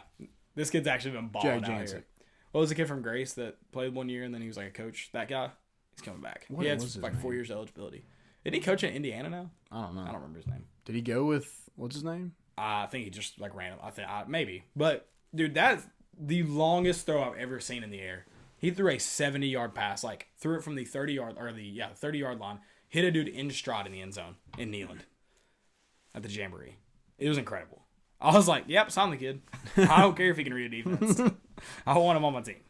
This kid's actually been balling out here. What was the kid from Grace that played 1 year and then he was like a coach? That guy? He's coming back. He had like 4 years eligibility. Did he coach in Indiana now? I don't know. I don't remember his name. Did he go with, what's his name? I think he just like ran him. Maybe. But, dude, that's the longest throw I've ever seen in the air. He threw a 70-yard pass, like threw it from the 30-yard line, hit a dude in stride in the end zone in Neyland at the Jamboree. It was incredible. I was like, yep, sign the kid. I don't care if he can read a defense. I want him on my team.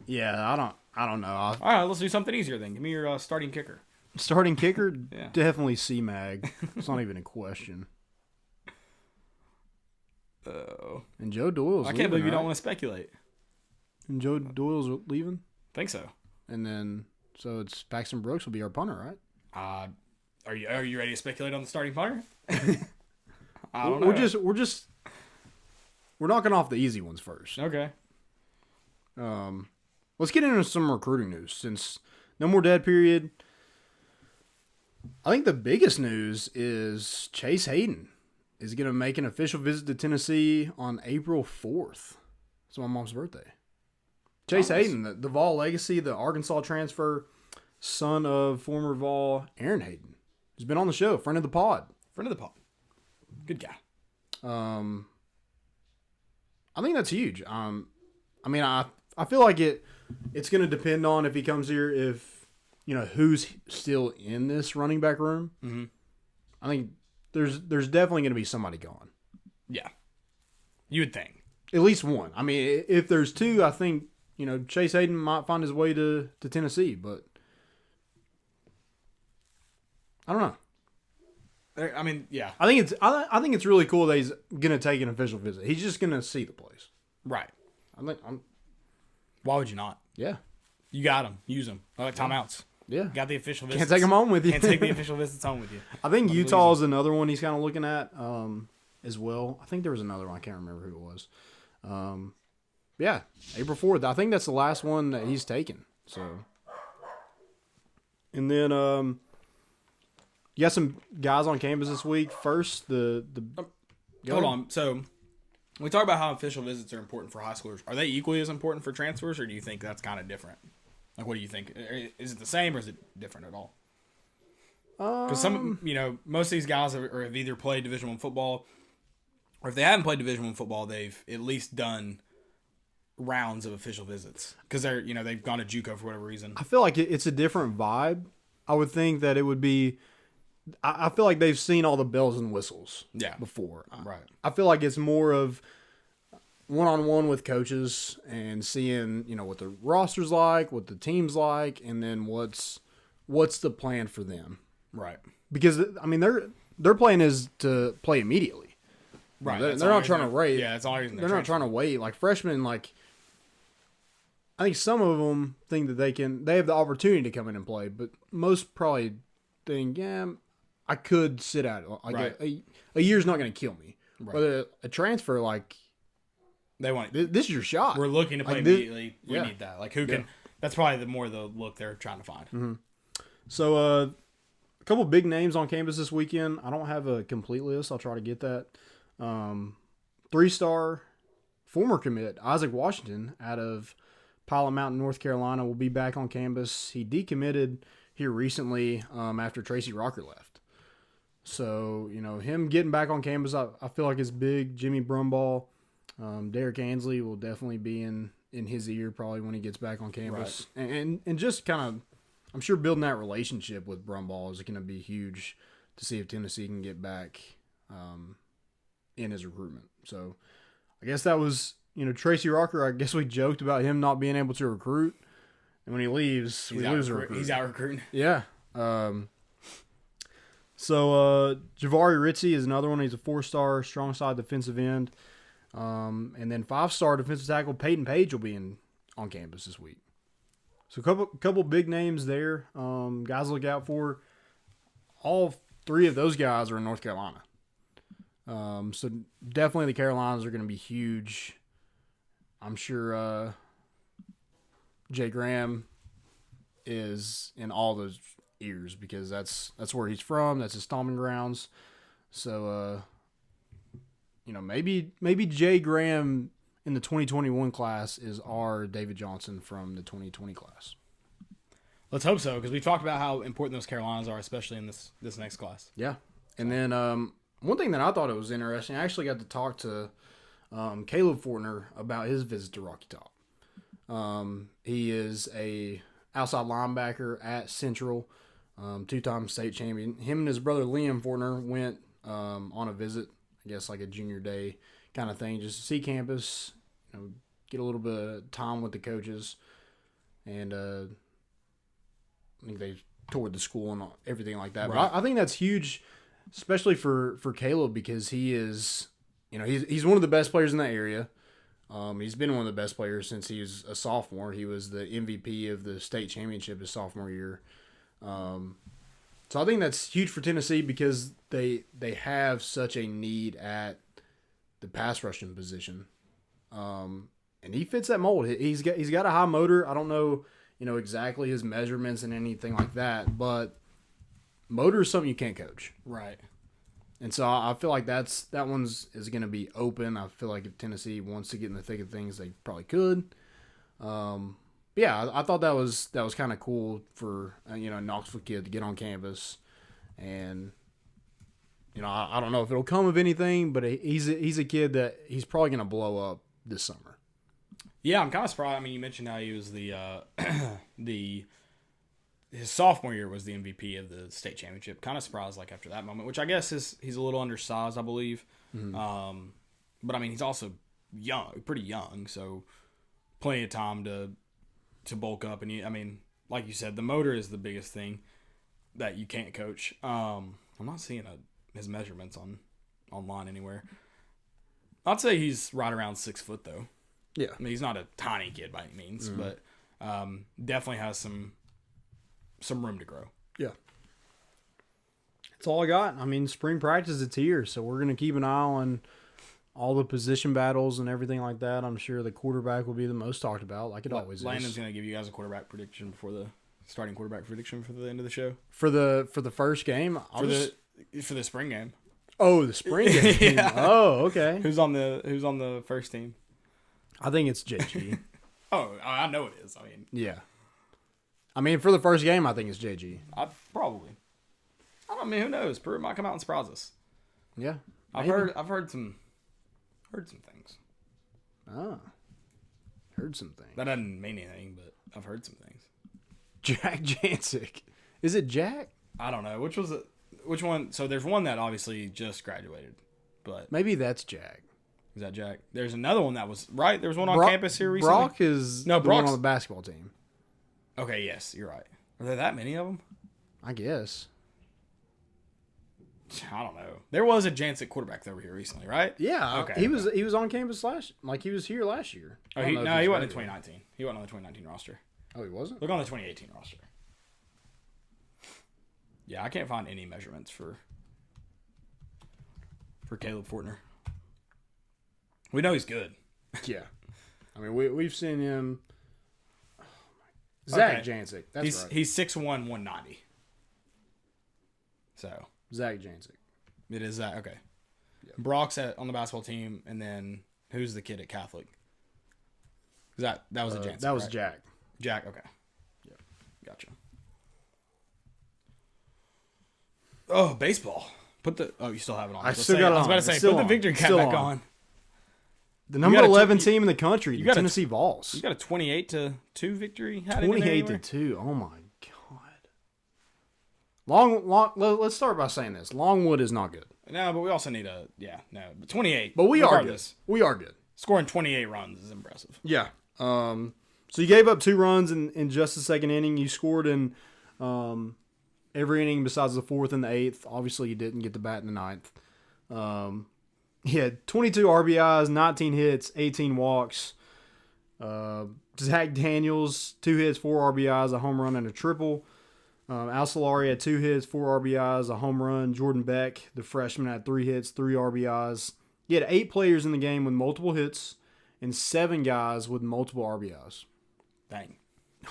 Yeah, I don't know. All right, let's do something easier then. Give me your starting kicker. Starting kicker? Yeah. Definitely C-Mag. It's not even a question. Oh. And Joe Doyle's I can't believe you don't want to speculate. and Joe Doyle's leaving. Think so. And then so it's Paxton Brooks will be our punter, right? Are you ready to speculate on the starting punter? I don't know. We're knocking off the easy ones first. Okay. Let's get into some recruiting news since no more dead period. I think the biggest news is Chase Hayden is going to make an official visit to Tennessee on April 4th. It's my mom's birthday. Chase Hayden, the Vol legacy, the Arkansas transfer, son of former Vol Aaron Hayden, who's been on the show, friend of the pod. Good guy. I think that's huge. I feel like it's going to depend on if he comes here, if who's still in this running back room. Mm-hmm. I think there's definitely going to be somebody gone. Yeah, you would think at least one. I mean, if there's two, I think Chase Hayden might find his way to Tennessee, but I don't know. I mean, yeah. I think it's really cool that he's gonna take an official visit. He's just gonna see the place, right? I'm. Why would you not? Yeah, you got them. Use them. I like timeouts. Yeah, got the official visits. Can't take them home with you. Can't take the official visits home with you. I think Utah is another one he's kind of looking at as well. I think there was another one. I can't remember who it was. Yeah, April 4th. I think that's the last one that he's taken. So, and then you got some guys on campus this week. First, hold on. So, we talk about how official visits are important for high schoolers. Are they equally as important for transfers, or do you think that's kind of different? Like, what do you think? Is it the same, or is it different at all? Because most of these guys have either played Division I football, or if they haven't played Division I football, they've at least done rounds of official visits because they've gone to JUCO for whatever reason. I feel like it's a different vibe. I would think that it would be. I feel like they've seen all the bells and whistles before. Right. I feel like it's more of one-on-one with coaches and seeing, what the roster's like, what the team's like, and then what's the plan for them. Right. Because, I mean, their plan is to play immediately. Right. They're not trying to wait. Yeah, it's always they're not trying to wait. Like, freshmen, I think some of them think that they have the opportunity to come in and play, but most probably think, I could sit out it. Like a year's not going to kill me. Right. But a transfer, they want this is your shot. We're looking to play immediately. We need that. Like, who can? Yeah. That's probably the look they're trying to find. Mm-hmm. So, a couple big names on campus this weekend. I don't have a complete list. I'll try to get that. 3-star former commit Isaac Washington out of Pilot Mountain, North Carolina, will be back on campus. He decommitted here recently after Tracy Rocker left. So, him getting back on campus, I feel like it's big. Jimmy Brumball, Derek Ansley will definitely be in his ear probably when he gets back on campus. Right. And just kind of, I'm sure building that relationship with Brumball is going to be huge to see if Tennessee can get back in his recruitment. So, I guess that was, Tracy Rocker, I guess we joked about him not being able to recruit. And when he leaves, we lose a recruit. He's out recruiting. Yeah. So, Javari Ritzy is another one. He's a 4-star strong side defensive end. And then 5-star defensive tackle Peyton Page will be on campus this week. So, a couple big names there. Guys to look out for. All 3 of those guys are in North Carolina. So, definitely the Carolinas are going to be huge. I'm sure Jay Graham is in all those ears because that's where he's from. That's his stomping grounds. So, maybe Jay Graham in the 2021 class is our David Johnson from the 2020 class. Let's hope so, because we talked about how important those Carolinas are, especially in this next class. Yeah. And then one thing that I thought it was interesting, I actually got to talk to Caleb Fortner about his visit to Rocky Top. He is a outside linebacker at Central, 2-time state champion. Him and his brother Liam Fortner went on a visit, I guess like a junior day kind of thing, just to see campus, get a little bit of time with the coaches, and I think they toured the school and everything like that. Right. But I think that's huge, especially for Caleb, because he is, he's one of the best players in that area. He's been one of the best players since he was a sophomore. He was the MVP of the state championship his sophomore year. So I think that's huge for Tennessee because they have such a need at the pass rushing position. And he fits that mold. He's got a high motor. I don't know, exactly his measurements and anything like that, but motor is something you can't coach. Right. And so I feel like that one's is going to be open. I feel like if Tennessee wants to get in the thick of things, they probably could. Yeah, I thought that was kind of cool for a Knoxville kid to get on campus, and I don't know if it'll come of anything, but he's a kid that he's probably going to blow up this summer. Yeah, I'm kind of surprised. I mean, you mentioned how he was his sophomore year was the MVP of the state championship. Kind of surprised, after that moment, which I guess he's a little undersized, I believe. Mm-hmm. But I mean, he's also pretty young, so plenty of time to bulk up. And I mean, like you said, the motor is the biggest thing that you can't coach. I'm not seeing his measurements online anywhere. I'd say he's right around 6 foot though. Yeah, I mean, he's not a tiny kid by any means, mm-hmm. but definitely has some room to grow. Yeah. That's all I got. I mean, spring practice, it's here, so we're going to keep an eye on all the position battles and everything like that. I'm sure the quarterback will be the most talked about, like it always Landon's is. going to give you guys a quarterback prediction before the starting quarterback prediction for the end of the show. For the first game? For the spring game. Oh, the spring game. Yeah. Oh, okay. Who's on the first team? I think it's JG. Oh, I know it is. I mean, yeah. I mean, for the first game, I think it's JG. Probably. I don't mean, who knows? Pruitt might come out and surprise us. Yeah. I've heard some things. Oh. Heard some things. That doesn't mean anything, but I've heard some things. Jack Jancic. Is it Jack? I don't know. Which one? So there's one that obviously just graduated, but maybe that's Jack. Is that Jack? There's another one that was right. There was one on campus here recently. Brock is the one on the basketball team. Okay, yes, you're right. Are there that many of them? I guess. I don't know. There was a Jancic quarterback over here recently, right? Yeah. Okay. He was on campus he was here last year. Oh, he wasn't in 2019. He wasn't on the 2019 roster. Oh, he wasn't? Look on the 2018 roster. Yeah, I can't find any measurements for Caleb Fortner. We know he's good. Yeah. I mean, we've seen him. Oh my. Zach Jancic. That's right. He's 6'1", 190. So. Zach Jancic. It is that. Okay. Yep. Brock's on the basketball team, and then who's the kid at Catholic? That was a Jancic, that was right? Jack. Jack, okay. Yeah. Gotcha. Oh, baseball. You still have it on. I still got it on. I was about to say, put the victory cap back on. The number 11 team in the country, the Tennessee Vols. You got a 28-2 victory. 28-2. Oh my god. Let's start by saying this. Longwood is not good. No, but we also need but 28. But we are good. We are good. Scoring 28 runs is impressive. Yeah. So you gave up 2 runs in just the second inning. You scored in every inning besides the 4th and the 8th. Obviously, you didn't get the bat in the 9th. He had 22 RBIs, 19 hits, 18 walks. Zach Daniels, 2 hits, 4 RBIs, a home run, and a triple. Al Solari had 2 hits, 4 RBIs, a home run. Jordan Beck, the freshman, had 3 hits, 3 RBIs. He had 8 players in the game with multiple hits and 7 guys with multiple RBIs. Dang.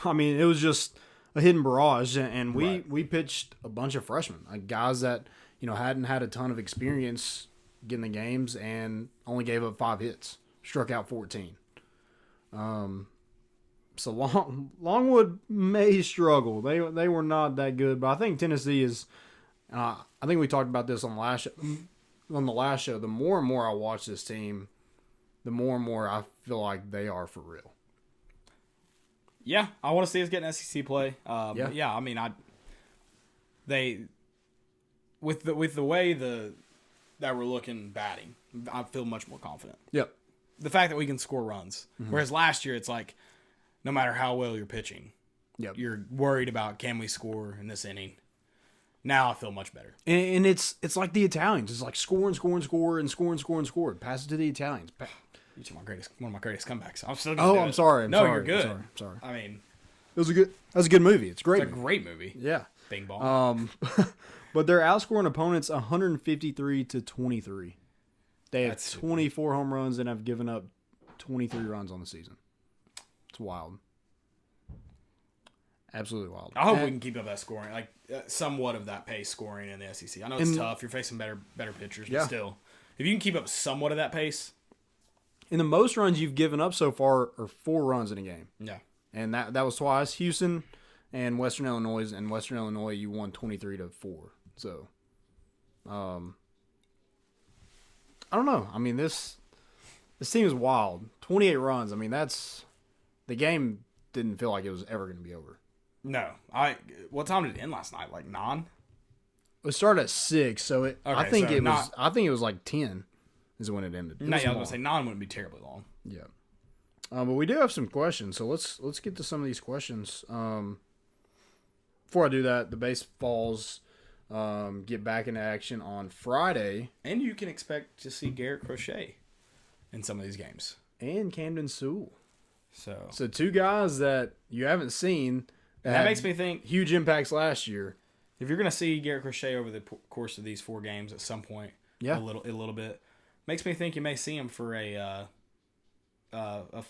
I mean, it was just a hidden barrage, and we pitched a bunch of freshmen, guys that hadn't had a ton of experience getting the games and only gave up 5 hits, struck out 14. So Longwood may struggle. They were not that good, but I think Tennessee is. I think we talked about this on the last show. The more and more I watch this team, the more and more I feel like they are for real. Yeah, I want to see us get an SEC play. Yeah, I mean, with the way that we're looking batting, I feel much more confident. Yep. The fact that we can score runs, whereas last year it's like, no matter how well you're pitching, you're worried about can we score in this inning. Now I feel much better. And it's like the Italians. It's like score and score and score and score and score and score. Pass it to the Italians. One of my greatest comebacks. I'm still. I'm sorry. You're good. I'm sorry. I mean, That's a good movie. It's great. It's a great movie. Yeah. Bing bong. But they're outscoring opponents 153-23. They have That's 24 home runs and have given up 23 runs on the season. It's wild. Absolutely wild. I hope we can keep up that scoring, like somewhat of that pace scoring in the SEC. I know it's tough. You're facing better pitchers, but still, if you can keep up somewhat of that pace. And the most runs you've given up so far are 4 runs in a game. Yeah. And that was twice. Houston and Western Illinois. And Western Illinois, you won 23-4. So, I don't know. I mean, this team is wild. 28 runs. I mean, the game didn't feel like it was ever going to be over. No. What time did it end last night? Like 9? It started at 6, so I think it was like 10 is when it ended. No, I was going to say 9 wouldn't be terribly long. Yeah. But we do have some questions, so let's get to some of these questions. Before I do that, the baseballs get back into action on Friday. And you can expect to see Garrett Crochet in some of these games. And Camden Sewell. So 2 guys that you haven't seen that makes me think huge impacts last year. If you're going to see Garrett Crochet over the course of these 4 games at some point, a little bit, makes me think you may see him for a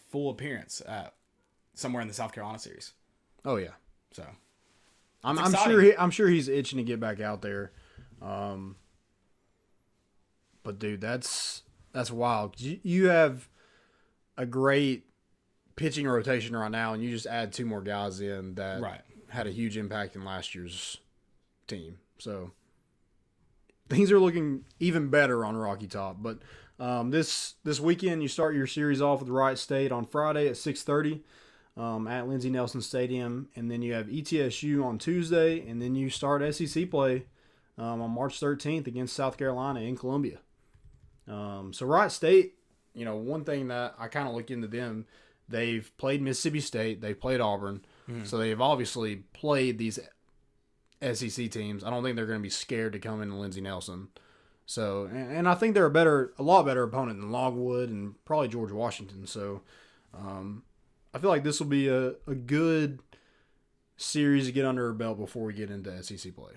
full appearance at somewhere in the South Carolina series. Oh yeah. So I'm sure he's itching to get back out there. But dude, that's wild. You have a great pitching rotation right now, and you just add 2 more guys in that had a huge impact in last year's team. So things are looking even better on Rocky Top. But this weekend, you start your series off with Wright State on Friday at 6:30 at Lindsey Nelson Stadium, and then you have ETSU on Tuesday, and then you start SEC play on March 13th against South Carolina in Columbia. So Wright State, one thing that I kind of look into them, they've played Mississippi State, they've played Auburn, so they've obviously played these SEC teams. I don't think they're going to be scared to come into Lindsey Nelson. So, and I think they're a lot better opponent than Longwood and probably George Washington. So, I feel like this will be a good series to get under our belt before we get into SEC play.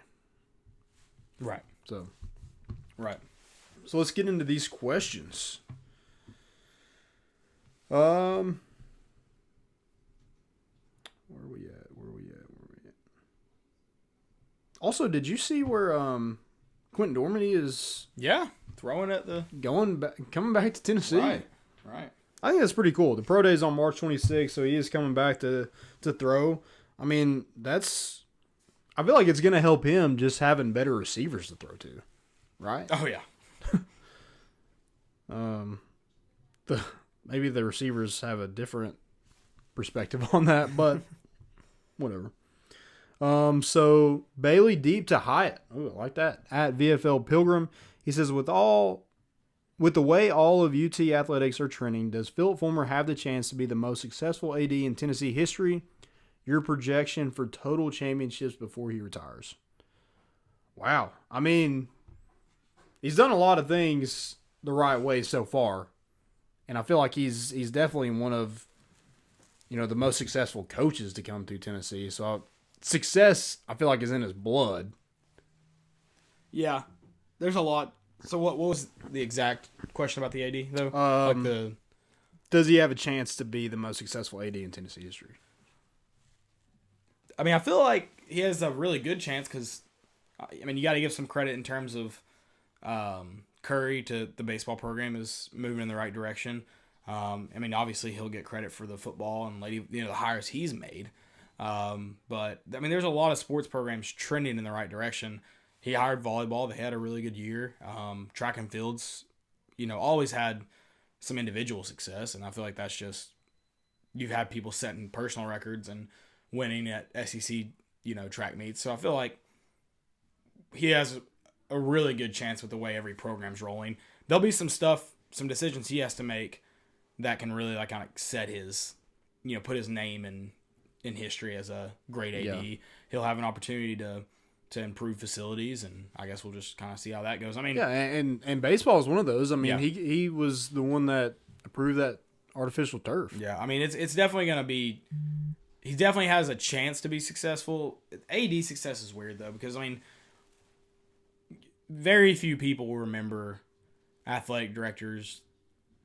Right. So let's get into these questions. Where are we at? Also, did you see where Quentin Dormady is? Yeah, throwing at the coming back to Tennessee. Right. I think that's pretty cool. The pro day is on March 26th, so he is coming back to throw. I mean, I feel like it's going to help him just having better receivers to throw to, right? Oh yeah. Maybe the receivers have a different perspective on that, but whatever. So Bailey deep to Hyatt. Ooh, I like that. At VFL Pilgrim, he says, with the way all of UT athletics are trending, does Philip Fulmer have the chance to be the most successful AD in Tennessee history? Your projection for total championships before he retires. Wow. I mean, he's done a lot of things the right way so far. And I feel like he's definitely one of, the most successful coaches to come through Tennessee. So success, I feel like, is in his blood. Yeah. There's a lot. So what was the exact question about the AD, though? Does he have a chance to be the most successful AD in Tennessee history? I mean, I feel like he has a really good chance because, you got to give some credit in terms of Curry to the baseball program is moving in the right direction. Obviously he'll get credit for the football and the hires he's made. But there's a lot of sports programs trending in the right direction. He hired volleyball. They had a really good year. Track and fields, always had some individual success. And I feel like that's just, you've had people setting personal records and winning at SEC, track meets. So I feel like he has a really good chance with the way every program's rolling. There'll be some decisions he has to make that can really kind of set his, put his name in history as a great AD. Yeah. He'll have an opportunity to improve facilities, and I guess we'll just kind of see how that goes. And baseball is one of those. He was the one that improve that artificial turf. Yeah, I mean, it's definitely going to be. He definitely has a chance to be successful. AD success is weird though, because I mean, very few people will remember athletic directors,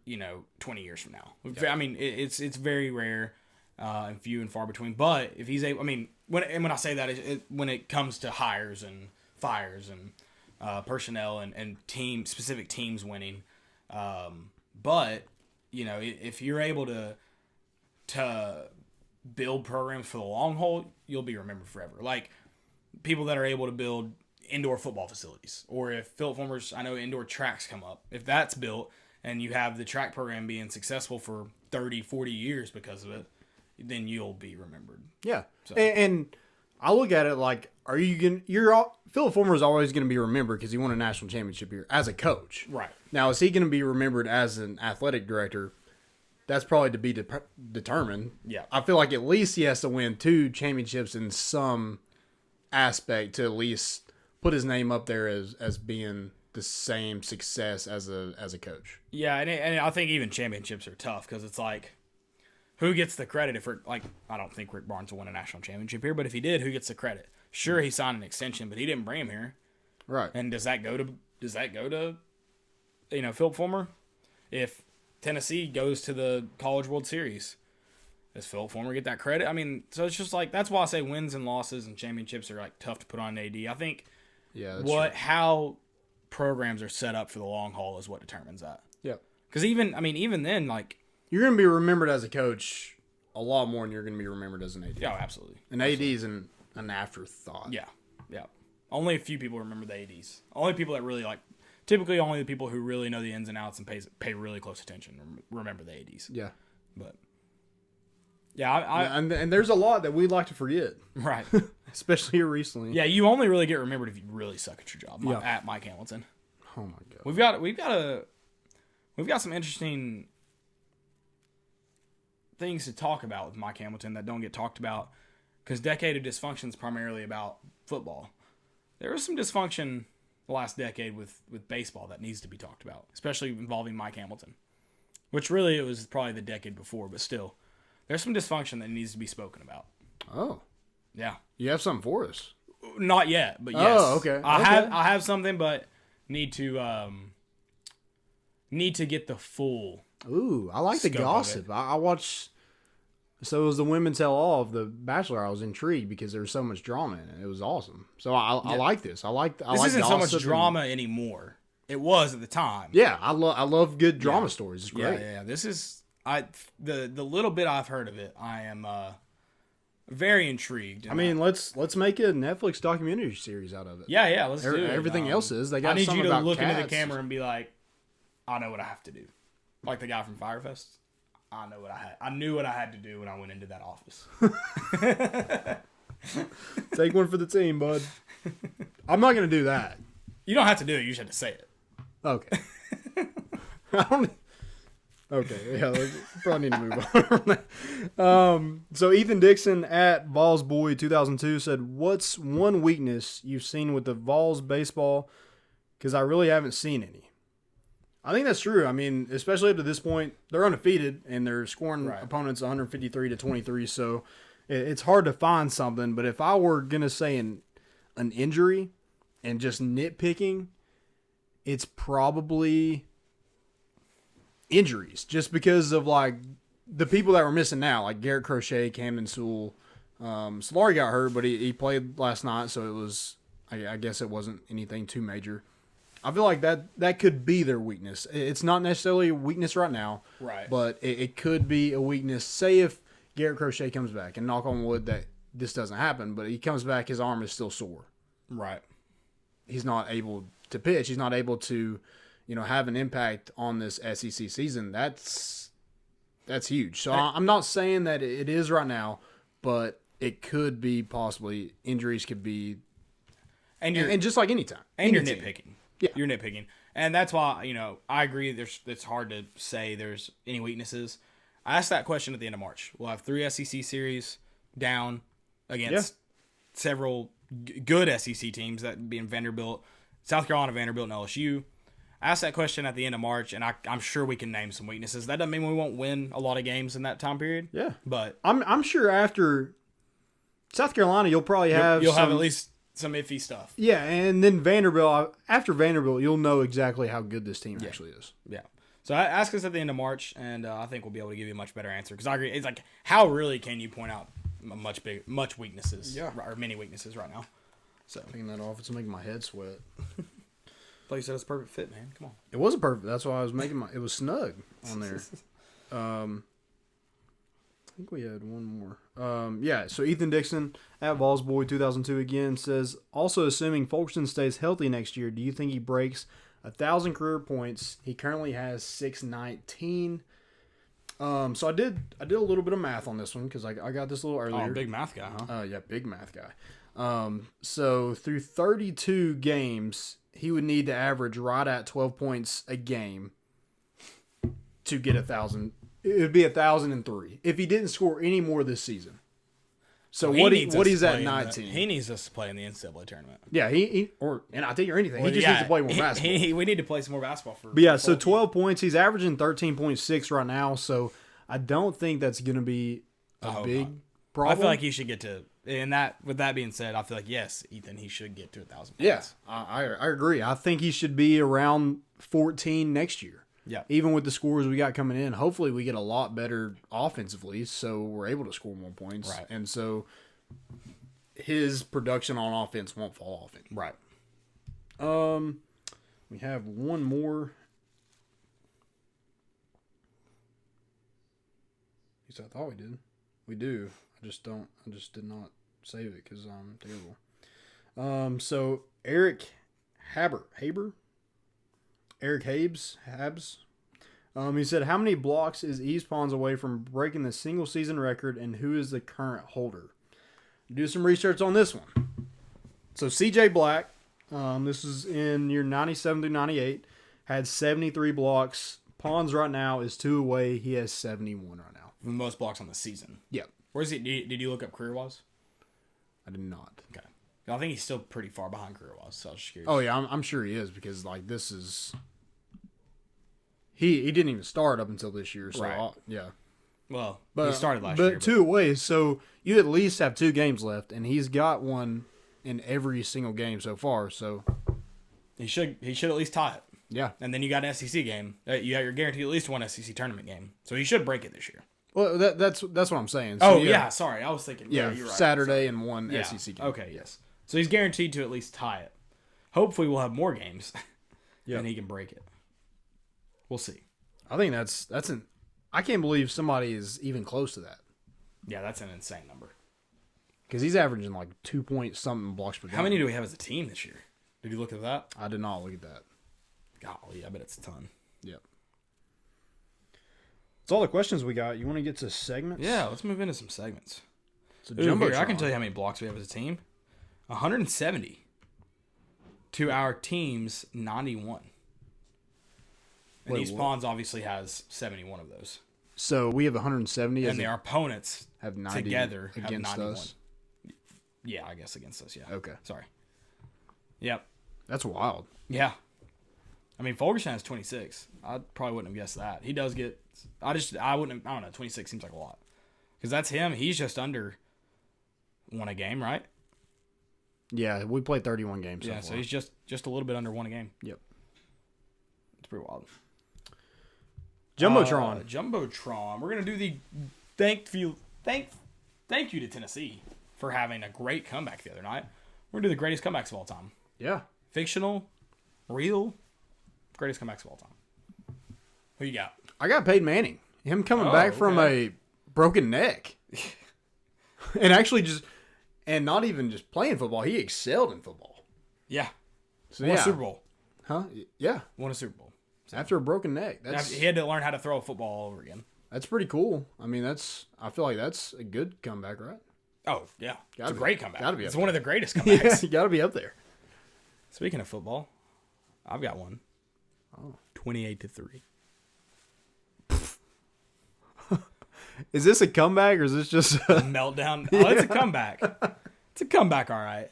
20 years from now. Yeah. I mean, it's very rare and few and far between. But if he's able, I mean, when I say that, when it comes to hires and fires and personnel and specific teams winning, but if you're able to build programs for the long haul, you'll be remembered forever. Like people that are able to build indoor football facilities, or if Philip Fulmer's, I know indoor tracks come up, if that's built and you have the track program being successful for 30, 40 years because of it, then you'll be remembered. Yeah. So. And I look at it like, Philip Fulmer is always going to be remembered because he won a national championship here as a coach. Right. Now, is he going to be remembered as an athletic director? That's probably to be determined. Yeah. I feel like at least he has to win 2 championships in some aspect to at least put his name up there as being the same success as a coach. Yeah, and I think even championships are tough because it's like, who gets the credit if I don't think Rick Barnes will win a national championship here, but if he did, who gets the credit? Sure, he signed an extension, but he didn't bring him here. Right. And does that go to Philip Fulmer? If Tennessee goes to the College World Series, does Philip Fulmer get that credit? I mean, so it's just like, that's why I say wins and losses and championships are like tough to put on AD. I think how programs are set up for the long haul is what determines that. Yeah. Because even then, like, you're going to be remembered as a coach a lot more than you're going to be remembered as an AD. Yeah, absolutely. An AD is an afterthought. Yeah, yeah. Only a few people remember the ADs. Only people that really typically only the people who really know the ins and outs and pay really close attention remember the ADs. Yeah. But yeah, and there's a lot that we'd like to forget. Right. Especially here recently. Yeah, you only really get remembered if you really suck at your job. At Mike Hamilton. Oh my God. We've got some interesting things to talk about with Mike Hamilton that don't get talked about because Decade of Dysfunction is primarily about football. There was some dysfunction the last decade with baseball that needs to be talked about, especially involving Mike Hamilton, which really it was probably the decade before, but still, there's some dysfunction that needs to be spoken about. Oh. Yeah. You have something for us? Not yet, but yes. Oh, okay. I have something, but need to get the full. Ooh, I like the gossip. I watched. So it was the Women Tell All of The Bachelor. I was intrigued because there was so much drama in it. It was awesome. So I like this. This isn't so much drama anymore. It was at the time. Yeah, I love good drama stories. It's great. Yeah. This is the little bit I've heard of it. I am very intrigued. I mean, let's make a Netflix documentary series out of it. Yeah, let's do it. Everything else is. They got. I need you to about look cats. into the camera and be like, I know what I have to do. Like the guy from Firefest. I knew what I had to do when I went into that office. Take one for the team, bud. I'm not going to do that. You don't have to do it. You just have to say it. Okay. Okay, yeah, we probably need to move on. So Ethan Dixon at Vols Boy 2002 said, "What's one weakness you've seen with the Vols baseball? Because I really haven't seen any." I think that's true. I mean, especially up to this point, they're undefeated and they're scoring opponents 153-23. So it's hard to find something. But if I were gonna say an injury and just nitpicking, it's probably injuries, just because of like the people that were missing now, like Garrett Crochet, Camden Sewell. Solari got hurt, but he played last night, so it was. I guess it wasn't anything too major. I feel like that could be their weakness. It's not necessarily a weakness right now, right? But it could be a weakness. Say if Garrett Crochet comes back, and knock on wood that this doesn't happen, but he comes back, his arm is still sore. Right. He's not able to pitch. He's not able to, have an impact on this SEC season. That's huge. So I'm not saying that it is right now, but it could be possibly. Injuries could be, and just like any time. And you're nitpicking. Yeah, you're nitpicking, and that's why I agree. It's hard to say there's any weaknesses. I asked that question at the end of March. We'll have 3 SEC series down against several good SEC teams, that being Vanderbilt, South Carolina, Vanderbilt, and LSU. ask that question at the end of March, and I'm sure we can name some weaknesses. That doesn't mean we won't win a lot of games in that time period. Yeah. But I'm sure after South Carolina, you'll probably have you'll have at least some iffy stuff. Yeah, and then Vanderbilt, after Vanderbilt, you'll know exactly how good this team actually is. Yeah. So ask us at the end of March, and I think we'll be able to give you a much better answer. Because I agree, it's like, how really can you point out much weaknesses, or many weeknesses right now? So taking that off, it's making my head sweat. Like you said, it's a perfect fit, man. Come on. It was a perfect. That's why I was making it was snug on there. I think we had one more. Yeah, so Ethan Dixon at Vols Boy 2002 again says, also assuming Fulkerson stays healthy next year, do you think he breaks 1,000 career points? He currently has 619. So I did a little bit of math on this one because I got this a little earlier. Oh, big math guy, huh? Yeah, big math guy. So through 32 games, he would need to average right at 12 points a game to get 1,000. It would be 1,003 if he didn't score any more this season. So what he's at 19. He needs us to play in the NCAA tournament. Yeah, and I'll tell you anything. He just needs to play more basketball. We need to play some more basketball for. But yeah, so 12 points. He's averaging 13.6 right now. So I don't think that's going to be a big problem. I feel like he should get to. And with that being said, I feel like yes, Ethan, he should get to 1,000 points. Yeah, I agree. I think he should be around 14 next year. Yeah. Even with the scores we got coming in, hopefully we get a lot better offensively, so we're able to score more points. Right. And so his production on offense won't fall off any. Right. We have one more. At least I thought we did. We do. I just did not save it because I'm terrible. So Eric Haber. Eric Habs. He said, how many blocks is East Pons away from breaking the single season record, and who is the current holder? Do some research on this one. So CJ Black, this is in year 97 through 98, had 73 blocks. Pons right now is 2 away. He has 71 right now. The most blocks on the season. Yep. Where's he? Did you look up career-wise? I did not. Okay. I think he's still pretty far behind career-wise, so I was just curious. Oh, yeah, I'm sure he is because, like, this is... He didn't even start up until this year, so, right. Yeah. Well, he started last year. But 2 away, so you at least have 2 games left, and he's got one in every single game so far, so... He should at least tie it. Yeah. And then you got an SEC game. You're guaranteed at least one SEC tournament game. So he should break it this year. Well, that's what I'm saying. So, yeah, sorry. I was thinking. Yeah, you're right. Saturday and one SEC game. Okay, yes. So he's guaranteed to at least tie it. Hopefully we'll have more games and he can break it. We'll see. I think I can't believe somebody is even close to that. Yeah, that's an insane number. Because he's averaging like 2 point something blocks per game. How many do we have as a team this year? Did you look at that? I did not look at that. Golly, I bet it's a ton. Yep. That's all the questions we got. You want to get to segments? Yeah, let's move into some segments. So JumboTron. I can tell you how many blocks we have as a team. 170. To our team's 91. And East Pons obviously has 71 of those. So we have 170. And our opponents have 90 together against have 91. us. Yeah, I guess against us, yeah. Okay. Sorry. Yep. That's wild. Yeah. I mean, Fulkerson has 26. I probably wouldn't have guessed that. He does get... I don't know, 26 seems like a lot. Because that's him. He's just under 1 a game, right? Yeah, we played 31 games. Yeah, so he's just a little bit under 1 a game. Yep. It's pretty wild. JumboTron. JumboTron. We're going to do the thank you to Tennessee for having a great comeback the other night. We're going to do the greatest comebacks of all time. Yeah. Fictional, real, greatest comebacks of all time. Who you got? I got Peyton Manning. Him coming back from a broken neck. And actually and not even just playing football. He excelled in football. Yeah. So, Won a Super Bowl. Huh? Yeah. Won a Super Bowl. So. After a broken neck. He had to learn how to throw a football all over again. That's pretty cool. I mean, I feel like that's a good comeback, right? Oh, yeah. It's a great comeback. Gotta be. It's one of the greatest comebacks. Yeah, you gotta be up there. Speaking of football, I've got one. 28-3. Is this a comeback or is this just a meltdown? Oh, it's a comeback. It's a comeback, all right.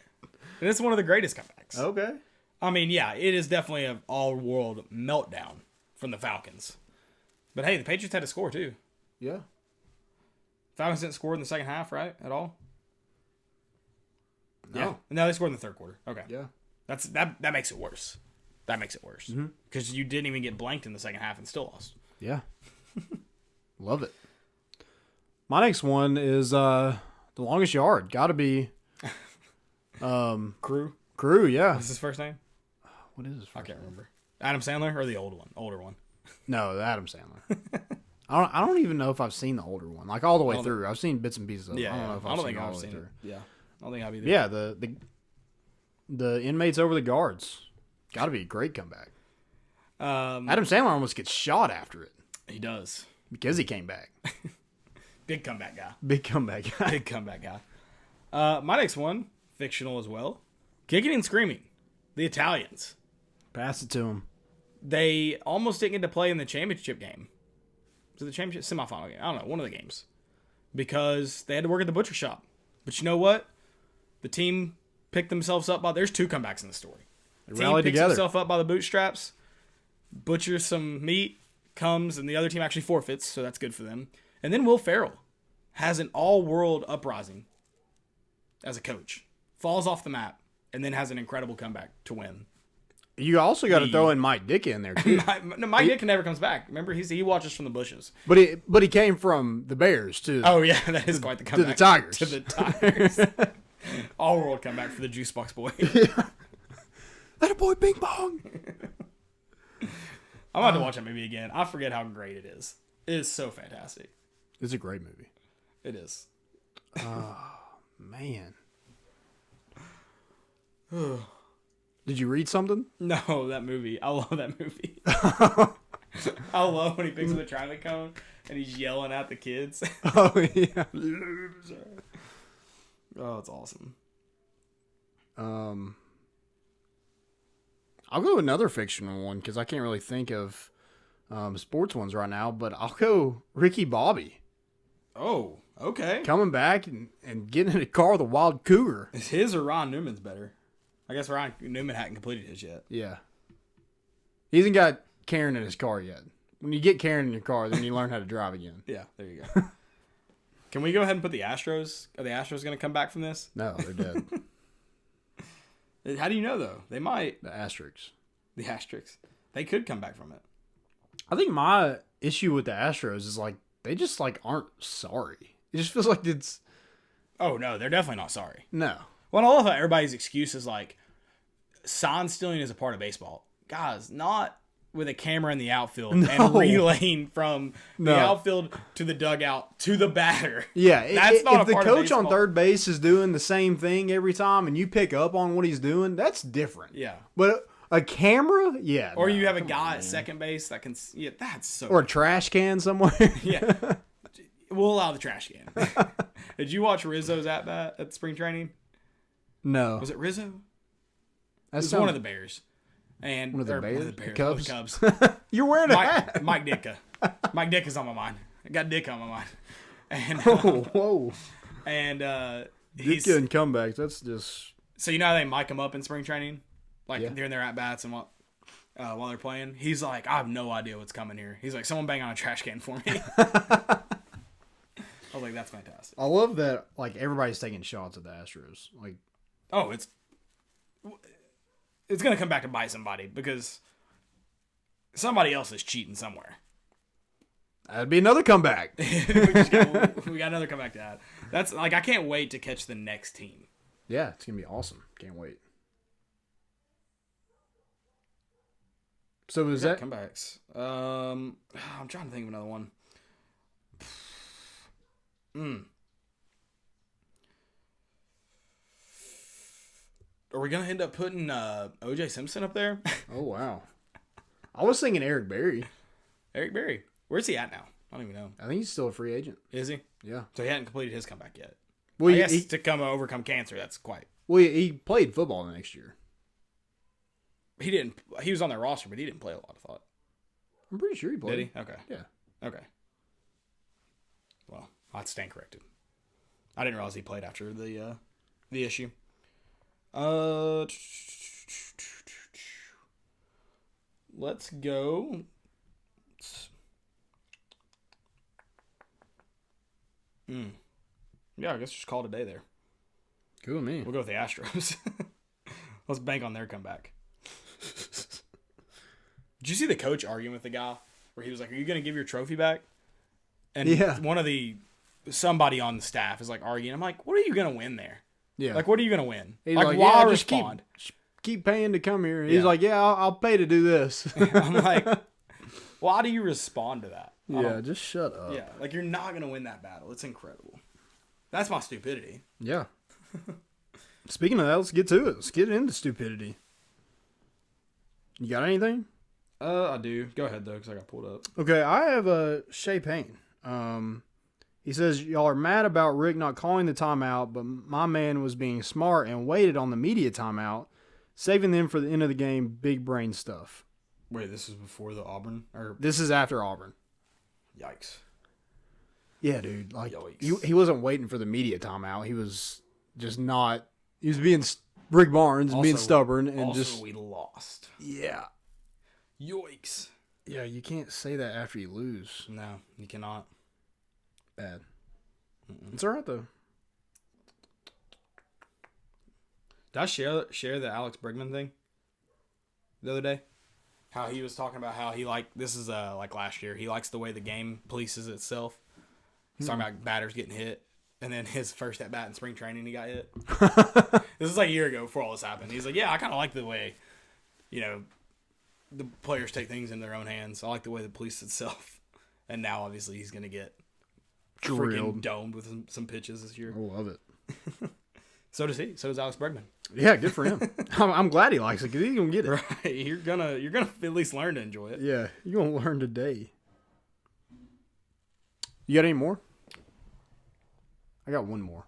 And it's one of the greatest comebacks. Okay. I mean, yeah, it is definitely an all-world meltdown from the Falcons. But hey, the Patriots had to score too. Yeah. Falcons didn't score in the second half, right? At all? No. Yeah. No, they scored in the third quarter. Okay. Yeah. That makes it worse. That makes it worse. Because you didn't even get blanked in the second half and still lost. Yeah. Love it. My next one is the longest yard. Got to be Crew? Crew, yeah. What's his first name? What is his first I can't remember. Adam Sandler or the older one? No, the Adam Sandler. I don't even know if I've seen the older one, like all the way through. I've seen bits and pieces of it. Yeah, I don't know if I've seen it all the way through. Yeah, I don't think I've either. Yeah, the inmates over the guards. Got to be a great comeback. Adam Sandler almost gets shot after it. He does. Because he came back. Big comeback guy. Big comeback guy. Big comeback guy. My next one, fictional as well. Kicking and Screaming. The Italians. Pass it to him. They almost didn't get to play in the championship game. So the championship semifinal game. I don't know, one of the games. Because they had to work at the butcher shop. But you know what? The team picked themselves up by... There's two comebacks in the story. They The team rallied picks together. himself up by the bootstraps, butchers some meat, comes, and the other team actually forfeits, so that's good for them. And then Will Ferrell has an all-world uprising as a coach. Falls off the map, and then has an incredible comeback to win. You also got to throw in Mike Dick in there, too. Mike Dick never comes back. Remember, he watches from the bushes. But he came from the Bears, too. Oh, yeah, that is quite the comeback. the Tigers. To the Tigers. All-world comeback for the Juice Box boy. That a boy, Bing Bong. I'm about to watch that movie again. I forget how great it is. It is so fantastic. It's a great movie. It is. Man. Did you read something? No, that movie. I love that movie. I love when he picks up the traffic cone and he's yelling at the kids. Oh, yeah. Oh, it's awesome. I'll go another fictional one because I can't really think of sports ones right now, but I'll go Ricky Bobby. Oh, okay. Coming back and getting in a car with a wild cougar. Is his or Ron Newman's better? I guess Ron Newman hadn't completed his yet. Yeah. He hasn't got Karen in his car yet. When you get Karen in your car, then you learn how to drive again. Yeah, there you go. Can we go ahead and put the Astros? Are the Astros going to come back from this? No, they're dead. How do you know, though? They might. The Asterisks. The Asterisks. They could come back from it. I think my issue with the Astros is, like, they just, like, aren't sorry. It just feels like it's... Oh, no, they're definitely not sorry. No. Well, I love how everybody's excuse is like, sign stealing is a part of baseball. Guys, not with a camera in the outfield and relaying from the outfield to the dugout to the batter. Yeah, that's not if a the part of coach on baseball. third base is doing the same thing every time and you pick up on what he's doing, that's different. Yeah. But a camera, yeah. Or no, you have a come guy on, at second base that can... Yeah, that's so... or a trash can somewhere. Yeah. We'll allow the trash can. Did you watch Rizzo's at-bat at spring training? No. Was it Rizzo? It That's was one of the Bears. And, One of the or Bears? One of the Bears. The Oh, the Cubs? Cubs. You're wearing a hat. Mike Ditka. Mike Ditka's on my mind. I got Dick on my mind. And, Whoa. and he's... Ditka and comebacks, that's just... So you know how they mic him up in spring training? Like Yeah. during their at-bats and what? While they're playing? He's like, I have no idea what's coming here. He's like, someone bang on a trash can for me. I was like, that's fantastic. I love that, like, everybody's taking shots at the Astros. Like, Oh, it's going to come back to bite somebody because somebody else is cheating somewhere. that'd be another comeback. we got another comeback to add. That's like, I can't wait to catch the next team. Yeah, it's going to be awesome. Can't wait. So is that... Comebacks? I'm trying to think of another one. Are we gonna end up putting O.J. Simpson up there? Oh, wow. I was thinking Eric Berry. Eric Berry. Where's he at now? I don't even know. I think he's still a free agent. Is he? Yeah. So he hadn't completed his comeback yet. Well, I guess to overcome cancer, that's quite. Well, he played football the next year. He didn't. He was on their roster, but he didn't play a lot. I thought. I'm pretty sure he played. Did he? Okay. Yeah. Okay. Well, I'd stand corrected. I didn't realize he played after the issue. let's go. Yeah, I guess just call it a day there. Good with me. We'll go with the Astros. Let's bank on their comeback. Did you see the coach arguing with the guy where he was like, "Are you going to give your trophy back?" And somebody on the staff is like arguing. I'm like, "What are you going to win there? Yeah. Like, what are you going to win? He's like why respond? Keep paying to come here." He's like, "Yeah, I'll pay to do this." I'm like, why do you respond to that? Yeah, just shut up. Yeah, like you're not going to win that battle. It's incredible. That's my stupidity. Yeah. Speaking of that, let's get to it. Let's get into stupidity. You got anything? I do. Go ahead, though, because I got pulled up. Okay, I have Shea Payne. He says, y'all are mad about Rick not calling the timeout, but my man was being smart and waited on the media timeout, saving them for the end of the game, big brain stuff. Wait, this is before the Auburn? This is after Auburn. Yikes. Yeah, dude. Like he wasn't waiting for the media timeout. He was just not. He was being Rick Barnes, being stubborn, and we lost. Yeah. Yikes. Yeah, you can't say that after you lose. No, you cannot. Bad. It's all right, though. Did I share the Alex Bregman thing the other day? How he was talking about how he this is like last year. He likes the way the game polices itself. He's talking about batters getting hit. And then his first at bat in spring training, he got hit. This is like a year ago before all this happened. He's like, yeah, I kind of like the way, the players take things in their own hands. I like the way the police itself. And now, obviously, he's going to get freaking domed with some pitches this year. I love it. So does he. So does Alex Bregman. Yeah, good for him. I'm glad he likes it because he's going to get it. Right. You're gonna at least learn to enjoy it. Yeah, you're going to learn today. You got any more? I got one more.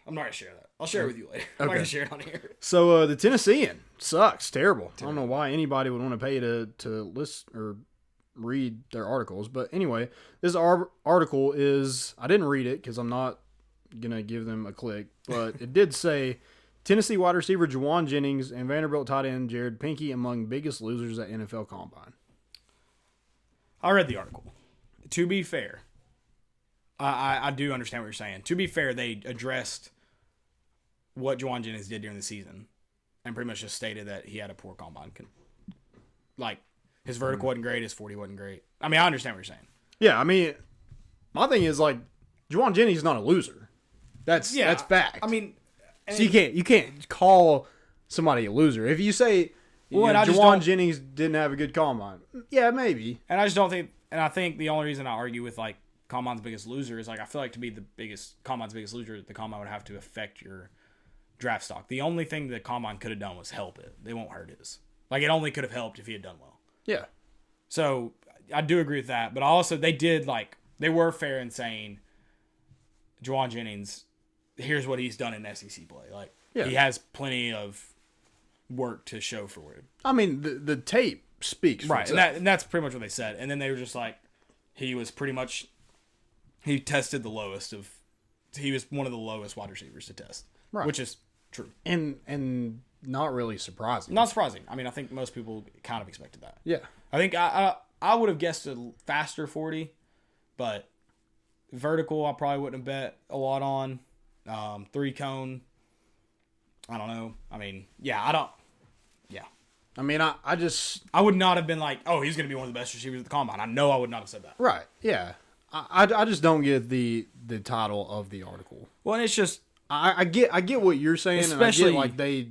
I'm not going to share that. I'll share it with you later. I'm not going to share it on here. So the Tennessean sucks. Terrible. I don't know why anybody would want to pay to listen or read their articles. But anyway, this article is, I didn't read it because I'm not going to give them a click. But it did say, Tennessee wide receiver Juwan Jennings and Vanderbilt tight end Jared Pinkey among biggest losers at NFL Combine. I read the article. To be fair, I do understand what you're saying. To be fair, they addressed what Juwan Jennings did during the season and pretty much just stated that he had a poor combine. Like, his vertical wasn't great, his 40 wasn't great. I mean, I understand what you're saying. Yeah, I mean, my thing is, like, Juwan Jennings is not a loser. That's fact. I mean... So you can't call somebody a loser. If you say Juwan Jennings didn't have a good combine, yeah, maybe. And I just don't think... And I think the only reason I argue with, like, Combine's biggest loser is, like, I feel like to be Combine's biggest loser, the Combine would have to affect your draft stock. The only thing the Combine could have done was help it. They won't hurt his. Like, it only could have helped if he had done well. Yeah. So, I do agree with that. But also, they were fair in saying, Juwan Jennings, here's what he's done in SEC play. Like, he has plenty of work to show for it. I mean, the tape speaks for itself. And that's pretty much what they said. And then they were just like, he tested the lowest of, he was one of the lowest wide receivers to test, which is true. And not really surprising. Not surprising. I mean, I think most people kind of expected that. Yeah. I think I would have guessed a faster 40, but vertical I probably wouldn't have bet a lot on. 3-cone, I don't know. I mean, I mean, I would not have been like, oh, he's going to be one of the best receivers at the Combine. I know I would not have said that. Right, yeah. I just don't get the title of the article. Well, and it's just... I get what you're saying, especially, and I get, like, they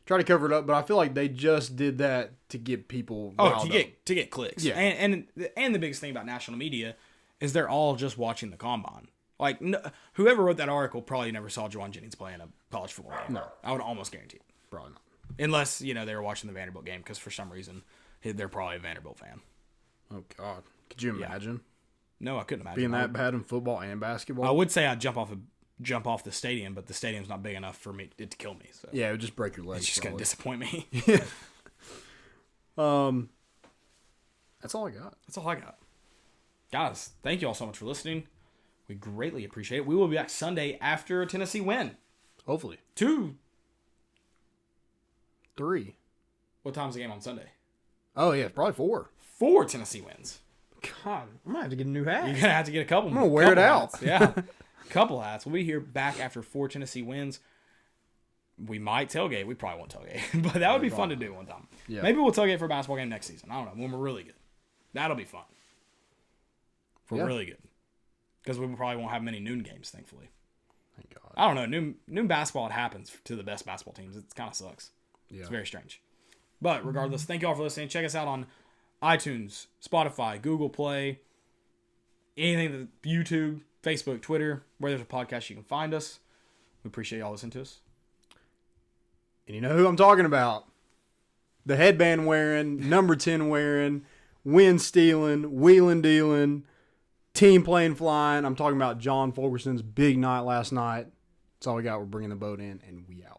try to cover it up, but I feel like they just did that to get people to get clicks. Yeah. And the biggest thing about national media is they're all just watching the Combine. Like, whoever wrote that article probably never saw Juwan Jennings play in a college football game. No. I would almost guarantee it. Probably not. Unless, they were watching the Vanderbilt game, because for some reason, they're probably a Vanderbilt fan. Oh, God. Could you imagine? No, I couldn't imagine. Being that bad in football and basketball? I would say I'd jump off the stadium, but the stadium's not big enough for it to kill me. So. Yeah, it would just break your legs. It's just going to disappoint me. Yeah. That's all I got. That's all I got. Guys, thank you all so much for listening. We greatly appreciate it. We will be back Sunday after a Tennessee win. Hopefully. 2. 3. What time's the game on Sunday? Oh, yeah, probably 4. 4 Tennessee wins. God, I'm going to have to get a new hat. You're going to have to get a couple. I'm going to wear it out. Hats. Yeah. Couple hats. We'll be here back after 4 Tennessee wins. We might tailgate. We probably won't tailgate. But that would be fun to do one time. Yeah. Maybe we'll tailgate for a basketball game next season. I don't know. When we're really good. That'll be fun. If we're really good. Because we probably won't have many noon games, thankfully. Thank God. I don't know. Noon basketball, it happens to the best basketball teams. It kind of sucks. Yeah. It's very strange. But regardless, thank you all for listening. Check us out on iTunes, Spotify, Google Play, anything, YouTube, Facebook, Twitter. Where there's a podcast, you can find us. We appreciate y'all listening to us. And you know who I'm talking about. The headband wearing, number 10 wearing, win stealing, wheeling dealing, team plane flying. I'm talking about John Fulkerson's big night last night. That's all we got. We're bringing the boat in, and we out.